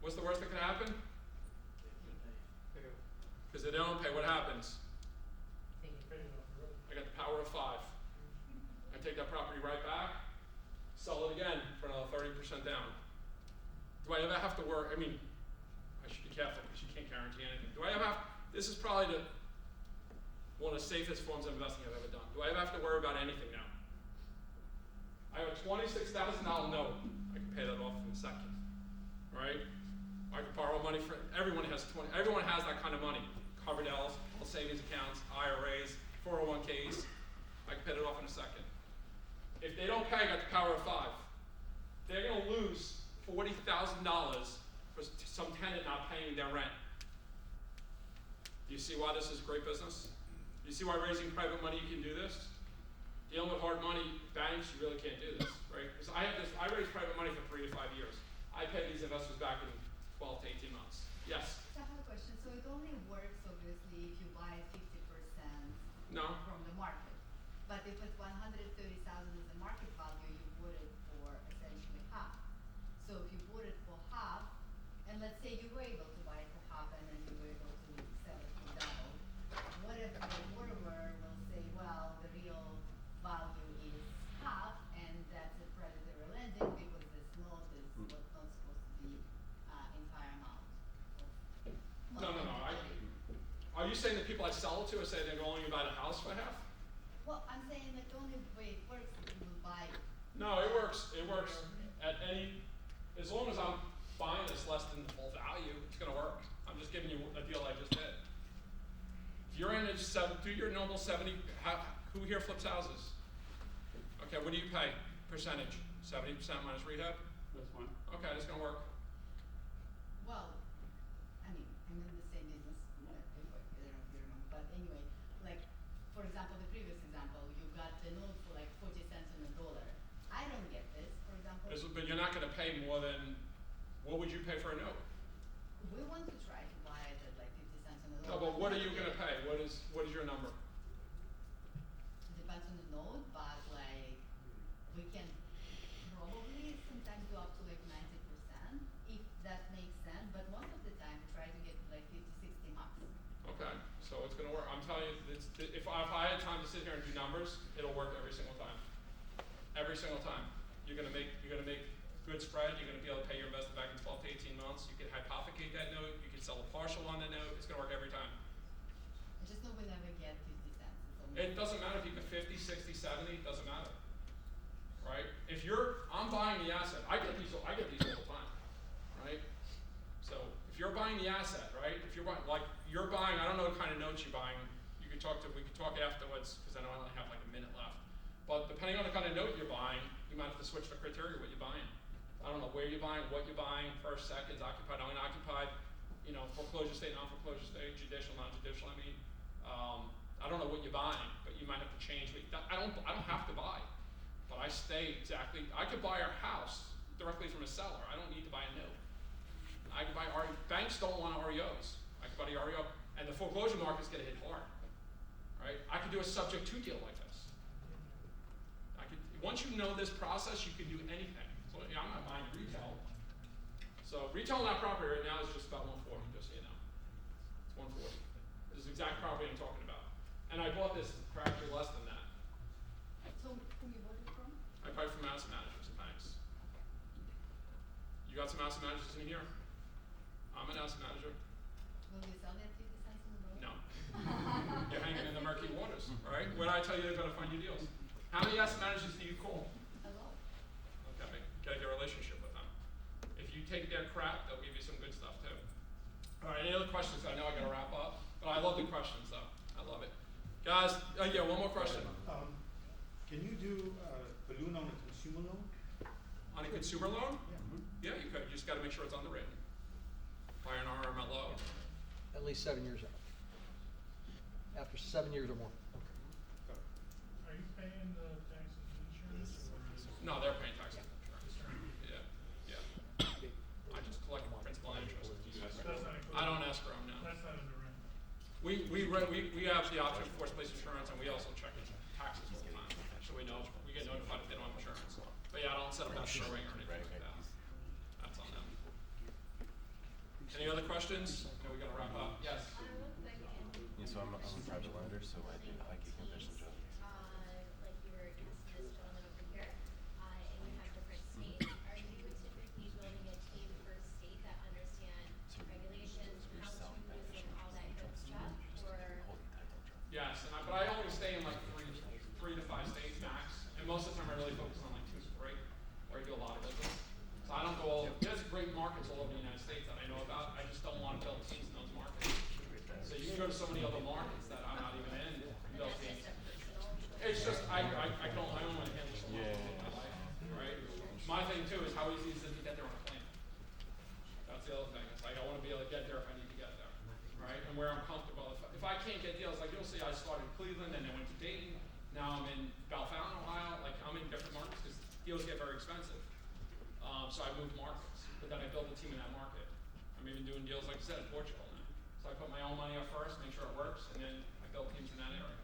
What's the worst that could happen? Because they don't pay, what happens? I got the power of 5. I take that property right back, sell it again for another 30% down. Do I ever have to worry? I mean, I should be careful because you can't guarantee anything. Do I ever have, this is probably one of the safest forms of investing I've ever done. Do I ever have to worry about anything now? I have a $26,000 note. I can pay that off in a second, right? I can borrow money for, everyone has that kind of money. Coverdell's, savings accounts, IRAs, 401ks. I can pay it off in a second. If they don't pay, I got the power of 5. They're gonna lose $40,000 for some tenant not paying their rent. Do you see why this is great business? Do you see why raising private money you can do this? Dealing with hard money, banks, you really can't do this, right? Because I raised private money for 3 to 5 years. I pay these investors back in 12 to 18 months. Yes? So I have a question. So it only works, obviously, if you buy 50% No? from the market. But if it's 130,000 is the market value, you bought it for essentially half. So if you bought it for half, and let's say you were able to buy it for half, and then you were able to sell it for double, what if the borrower will say, well, the real value is half, and that's a predatory lending because this note is what's not supposed to be entire amount of No. Are you saying that people I sell it to are saying they're only buy the house for half? Well, I'm saying that the only way it works is you will buy. No, it works. It works at any, as long as I'm buying this less than the full value, it's gonna work. I'm just giving you a deal I just did. If you're in a do your normal 70, who here flips houses? Okay, what do you pay? Percentage? 70% minus rehab? That's fine. Okay, that's gonna work. Well, I mean, I'm in the same business, I don't know if you remember, but anyway, like, for example, the previous example, you got the note for like 40 cents on the dollar. I don't get this, for example. But you're not gonna pay more than, what would you pay for a note? We want to try to buy it at like 50 cents on the No, dollar. but what are you gonna pay? What is your number? Depends on the note, but like, we can probably sometimes go up to like 90%, if that makes sense, but most of the time we try to get like 50, 60 max. Okay, so it's gonna work. I'm telling you, if I had time to sit here and do numbers, it'll work every single time. Every single time. You're gonna make good spread. You're gonna be able to pay your investor back in 12 to 18 months. You can hypothecate that note. You can sell a partial on the note. It's gonna work every time. I just know we never get 50 cents. It doesn't matter if you get 50, 60, 70. It doesn't matter. Right? I'm buying the asset. I get these all the time. Right? So if you're buying the asset, right? If you're buying, I don't know what kind of notes you're buying. We could talk afterwards because I know I only have like a minute left. But depending on the kind of note you're buying, You might have to switch the criteria what you're buying. I don't know where you're buying, what you're buying, first, seconds, occupied, unoccupied, you know, foreclosure state, non-foreclosure state, judicial, non-judicial, I mean. I don't know what you're buying, but you might have to change what, I don't have to buy. But I stay exactly, I could buy a house directly from a seller. I don't need to buy a note. I could buy banks don't want REOs. I could buy the REO, and the foreclosure market's gonna hit hard, right? I could do a subject to deal like this. Once you know this process, you can do anything. So I'm not buying retail. So retail on that property right now is just about 140, just so you know. It's 140. This is the exact property I'm talking about. And I bought this for actually less than that. So who you bought it from? I buy from asset managers and banks. You got some asset managers in here? I'm an asset manager. Will you sell it at 50 cents on the dollar? No. You're hanging in the murky waters, right? Where I tell you they're gonna find you deals. How many asset managers do you call? A lot. Okay, you gotta get a relationship with them. If you take their crap, they'll give you some good stuff too. All right, any other questions? I know I gotta wrap up, but I love the questions though. I love it. Guys, yeah, one more question. Can you do balloon on a consumer loan? On a consumer loan? Yeah. Yeah, you could. You just gotta make sure it's underwritten by an RMLO. At least 7 years out. After 7 years or more. Are you paying the taxes and insurance, or is it? No, they're paying taxes and insurance. Yeah, yeah. I just collect principal and interest. That's not included. I don't escrow, no. That's not under rent. We have the option of forced place insurance, and we also check taxes all the time, so we know, we get notified if they don't have insurance. But yeah, I don't set up that ring or anything like that. That's on them. Any other questions? No, we gotta wrap up. Yes? One quick Yeah, so I'm a private lender, so I do like a commission job. like you were asking this gentleman over here, and you have different states, are you typically building a team per state that understand regulations, how to use and all that good stuff, or? Yes, but I only stay in like three to five states max, and most of the time I really focus on like 2 to 3, where I do a lot of business. So I don't go there's great markets all over the United States that I know about, I just don't want to build teams in those markets. So you can go to so many other markets that I'm not even in, and build teams. It's just, I can only handle so much in my life, right? My thing too is how easy is it to get there on a plane? That's the other thing, it's like I want to be able to get there if I need to get there, right? And where I'm comfortable. If I can't get deals, like you'll see I started in Cleveland and then went to Dayton, now I'm in Bellefontaine, Ohio, like I'm in different markets because deals get very expensive. So I moved markets, but then I built a team in that market. I'm even doing deals, like I said, in Portugal now. So I put my own money up first, make sure it works, and then I build teams in that area.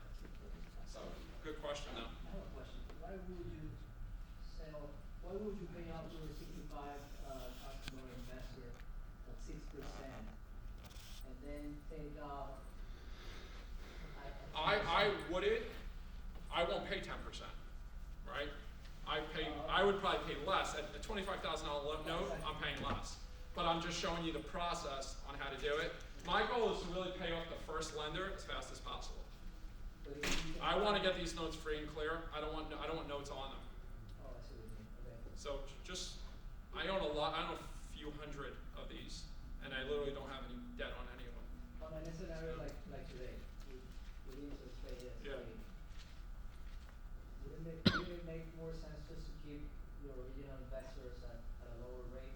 So, good question though. I have a question. Why would you pay out to a 65 customer investor at 6% and then take out? I wouldn't, I won't pay 10%, right? I would probably pay less. At the $25,000 note, I'm paying less. But I'm just showing you the process on how to do it. My goal is to really pay off the first lender as fast as possible. I want to get these notes free and clear. I don't want notes on them. Oh, I see what you mean. Okay. So I own a few hundred of these, and I literally don't have any debt on any of them. In a scenario like today, the interest rate is Yeah. great. Wouldn't it make more sense just to keep your original investors at a lower rate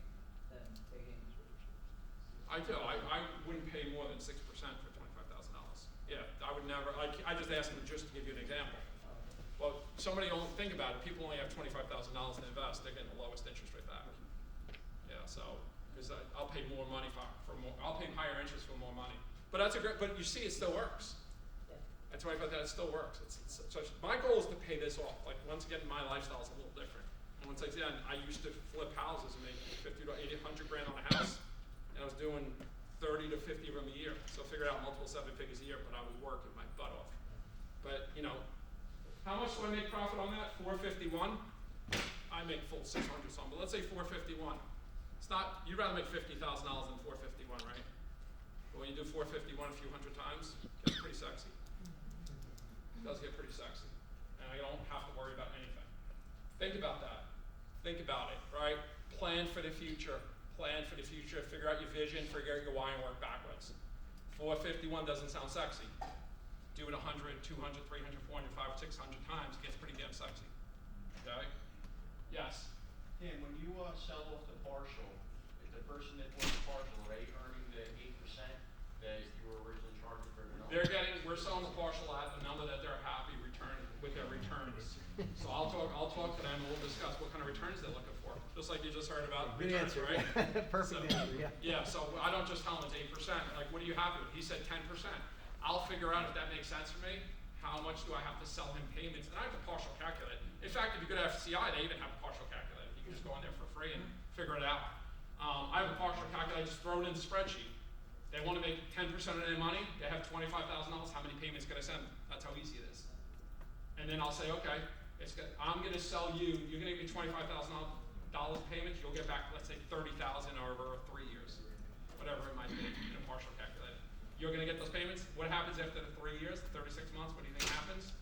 than taking? I do. I wouldn't pay more than 6% for $25,000. Yeah, I would never. I just asked them just to give you an example. Well, somebody only think about it. People only have $25,000 to invest. They're getting the lowest interest rate back. Yeah, so because I'll pay more money for more. I'll pay higher interest for more money. But that's a great. But you see, it still works. Yeah. At $25,000, it still works. So my goal is to pay this off. Like once again, my lifestyle is a little different. And once again, I used to flip houses and make 50 to 80, 100 grand on a house, and I was doing 30 to 50 of them a year. So I figured out multiple 7 figures a year, but I was working my butt off. But you know, how much do I make profit on that? 451. I make full 600 some, but let's say 451. It's not. You'd rather make $50,000 than 451, right? But when you do 451 a few hundred times, it gets pretty sexy. It does get pretty sexy, and I don't have to worry about anything. Think about that. Think about it, right? Plan for the future. Plan for the future. Figure out your vision. Figure out your why and work backwards. 451 doesn't sound sexy. Do it 100, 200, 300, 400, 500, 600 times. It gets pretty damn sexy. Okay? Yes. Tim, when you sell off the partial, is the person that bought the partial, are they earning the 8% that you were originally charging for the note? We're selling the partial at a number that they're happy with their returns. So I'll talk to them and we'll discuss what kind of returns they're looking for. Just like you just heard about Good returns, answer. right? Perfect answer, yeah. Yeah, so I don't just tell them it's 8%. Like, what are you happy with? He said 10%. I'll figure out if that makes sense for me. How much do I have to sell him payments? And I have to partial calculate. In fact, if you go to FCI, they even have a partial calculator. You can just go in there for free and figure it out. I have a partial calculator, just throw it in the spreadsheet. They want to make 10% of their money. They have $25,000. How many payments can I send? That's how easy it is. And then I'll say, okay, I'm going to sell you. You're going to give me $25,000 payments. You'll get back, let's say, $30,000 over 3 years, whatever it might be in a partial calculator. You're going to get those payments. What happens after the 3 years, the 36 months? What do you think happens?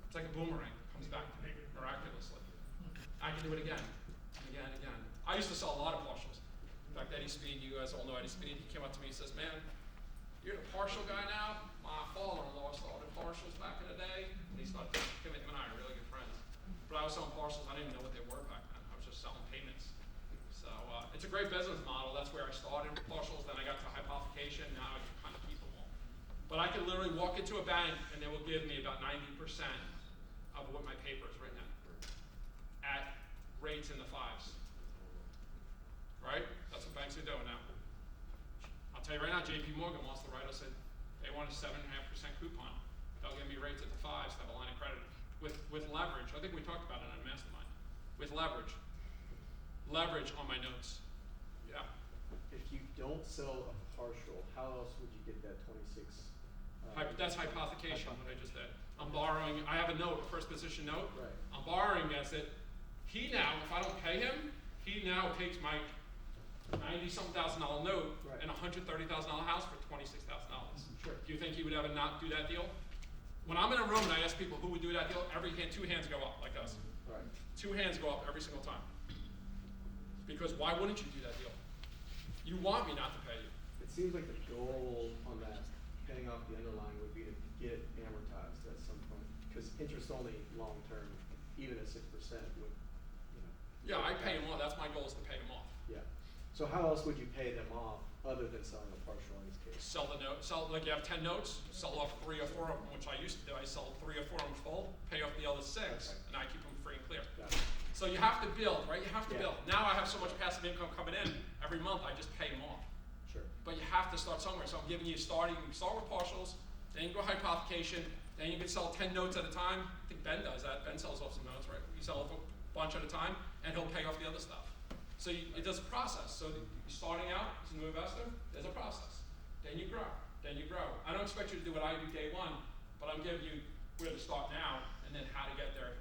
It's like a boomerang. It comes back to me miraculously. I can do it again, and again, and again. I used to sell a lot of partials. In fact, Eddie Speed, you guys all know Eddie Speed. He came up to me and says, "Man, you're the partial guy now. My father-in-law started partials back in the day." And he started, him and I are really good friends. But I was selling partials. I didn't even know what they were back then. I was just selling payments. So it's a great business model. That's where I started with partials. Then I got to hypothecation. Now I can kind of keep them all. But I can literally walk into a bank and they will give me about 90% of what my paper is written at rates in the 5s. Right? That's what banks are doing now. I'll tell you right now, JP Morgan wants to write us they want a 7.5% coupon. They'll give me rates at the 5s to have a line of credit with leverage. I think we talked about it on Mastermind. With leverage. Leverage on my notes. Yeah. If you don't sell a partial, how else would you get that 26? That's hypothecation, what I just did. I'm borrowing, I have a note, a first position note. Right. I'm borrowing against it. He now, if I don't pay him, he now takes my $90-something thousand note Right. and a $130,000 house for $26,000. Sure. Do you think he would ever not do that deal? When I'm in a room and I ask people who would do that deal, two hands go up like us. Right. 2 hands go up every single time. Because why wouldn't you do that deal? You want me not to pay you. It seems like the goal on that, paying off the underlying, would be to get it amortized at some point. Because interest only long term, even at 6% would, Yeah, I pay him off. That's my goal, is to pay him off. Yeah. So how else would you pay them off other than selling a partial in this case? Sell the note. Like you have 10 notes, sell off 3 or 4 of them, which I used to do. I sold 3 or 4 of them full, pay off the other 6, and I keep them free and clear. Got it. So you have to build, right? You have to Yeah. build. Now I have so much passive income coming in every month, I just pay them off. Sure. But you have to start somewhere. So I'm giving you starting. You can start with partials, then you go hypothecation, then you can sell 10 notes at a time. I think Ben does that. Ben sells off some notes, right? You sell off a bunch at a time, and he'll pay off the other stuff. So it does a process. So you're starting out as a new investor, there's a process. Then you grow. Then you grow. I don't expect you to do what I do day 1, but I'm giving you where to start now, and then how to get there,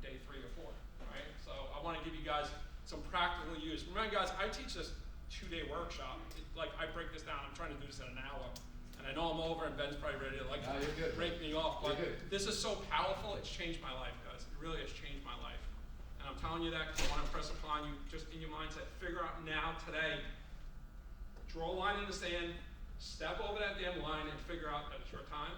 day 3 or 4. Right? So I want to give you guys some practical use. Remember, guys, I teach this 2-day workshop. I break this down. I'm trying to do this in an hour. And I know I'm over, and Ben's probably ready to break me off. But this is so powerful. It's changed my life, guys. It really has changed my life. And I'm telling you that because I want to impress upon you, just in your mindset, figure out now, today, draw a line in the sand, step over that damn line, and figure out that it's your time.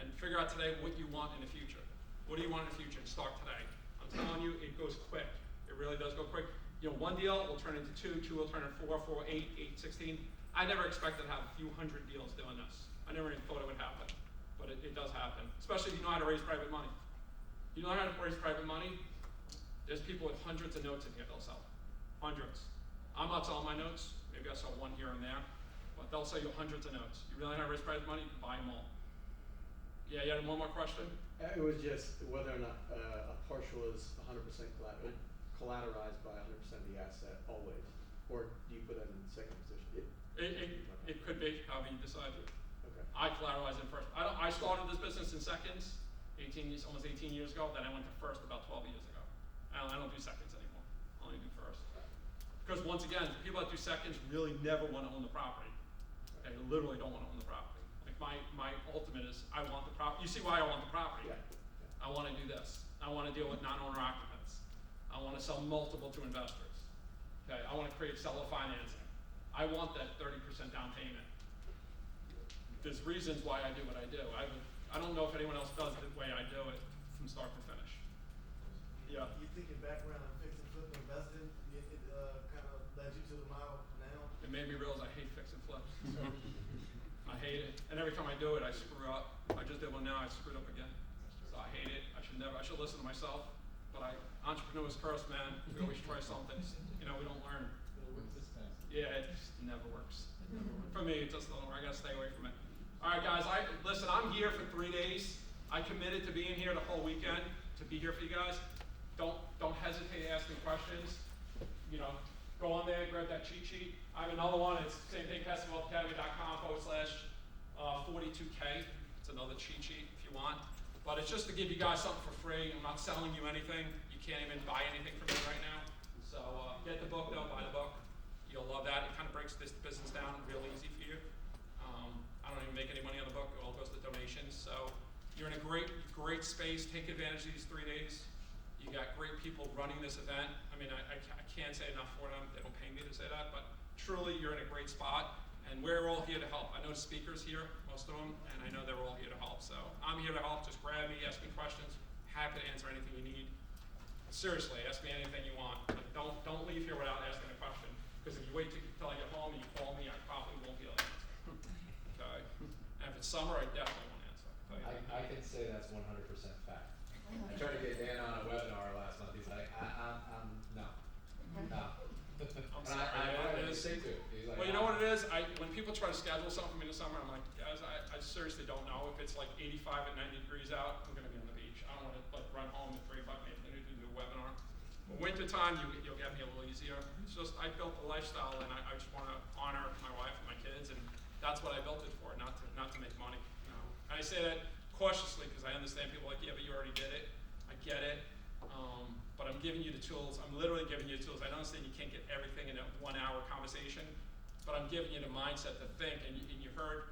And figure out today what you want in the future. What do you want in the future? And start today. I'm telling you, it goes quick. It really does go quick. 1 deal will turn into 2, 2 will turn into 4, 4, 8, 8, 16. I never expected to have a few hundred deals doing this. I never even thought it would happen. But it does happen, especially if you know how to raise private money. You know how to raise private money? There's people with hundreds of notes in here they'll sell. Hundreds. I'm not selling my notes. Maybe I'll sell 1 here and there. But they'll sell you hundreds of notes. You really know how to raise private money? Buy them all. Yeah, you had one more question? It was just whether or not a partial is 100% collateralized by 100% of the asset always, or do you put that in the second position? It could be, however you decide. Okay. I collateralize in first. I started this business in seconds, almost 18 years ago. Then I went to first about 12 years ago. I don't do seconds anymore. I only do first. Because once again, people that do seconds really never want to own the property. They literally don't want to own the property. Like my ultimate is I want the property. You see why I want the property? Yeah. I want to do this. I want to deal with non-owner occupants. I want to sell multiple to investors. Okay. I want to create seller financing. I want that 30% down payment. There's reasons why I do what I do. I don't know if anyone else does it the way I do it from start to finish. Yeah. You think your background in fix and flip investing, it kind of led you to the model now? It made me realize I hate fix and flips. I hate it. And every time I do it, I screw up. I just did one now, I screwed up again. So I hate it. I should listen to myself. But entrepreneurs curse, man. We always try something. You know, we don't learn. Yeah, it just never works. For me, it just doesn't work. I gotta stay away from it. All right, guys. Listen. I'm here for 3 days. I committed to being here the whole weekend to be here for you guys. Don't hesitate asking questions. You know, go on there, grab that cheat sheet. I have another one. It's the same thing. PassiveWealthAcademy.com/42K. It's another cheat sheet if you want. But it's just to give you guys something for free. I'm not selling you anything. You can't even buy anything from me right now. So get the book though. Buy the book. You'll love that. It kind of breaks this business down real easy for you. I don't even make any money on the book. It all goes to donations. So you're in a great space. Take advantage of these 3 days. You got great people running this event. I mean, I can't say enough for them. They don't pay me to say that, but truly you're in a great spot. And we're all here to help. I know the speakers here, most of them, and I know they're all here to help. So I'm here to help. Just grab me, ask me questions. Happy to answer anything you need. Seriously, ask me anything you want. Like, don't leave here without asking a question. Because if you wait till I get home and you call me, I probably won't be able to answer. Okay? And if it's summer, I definitely won't answer. I can say that's 100% fact. I tried to get Dan on a webinar last month. He's like, no. I'm And sorry. I It is. say to him, he's like, Well, you know what it is? When people try to schedule something for me in the summer, I'm like, guys, I seriously don't know. If it's like 85 and 90 degrees out, I'm going to be on the beach. I don't want to like run home at 3 o'clock in the afternoon to do a webinar. But winter time, you'll get me a little easier. It's just I built the lifestyle, and I just want to honor my wife and my kids, and that's what I built it for, not to make money. You know? And I say that cautiously because I understand people are like, yeah, but you already did it. I get it. But I'm giving you the tools. I'm literally giving you the tools. I don't understand you can't get everything in a 1-hour conversation, but I'm giving you the mindset to think. And you heard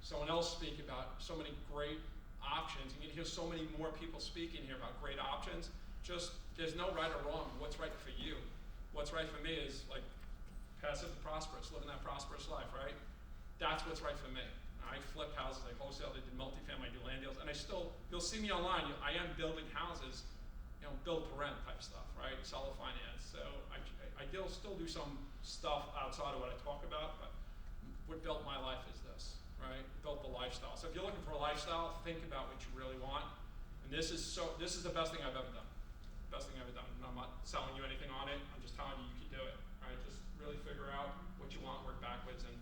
someone else speak about so many great options. You can hear so many more people speaking here about great options. Just there's no right or wrong. What's right for you? What's right for me is like passive to prosperous, living that prosperous life, right? That's what's right for me. I flipped houses, I wholesale, I did multifamily, I do land deals, and you'll see me online. I am building houses, you know, build to rent type stuff, right? Seller finance. So I still do some stuff outside of what I talk about, but what built my life is this, right? Built the lifestyle. So if you're looking for a lifestyle, think about what you really want. And this is the best thing I've ever done. Best thing I've ever done. And I'm not selling you anything on it. I'm just telling you you can do it, right? Just really figure out what you want, work backwards, and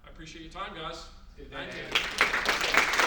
I appreciate your time, guys. Good Thank day. you.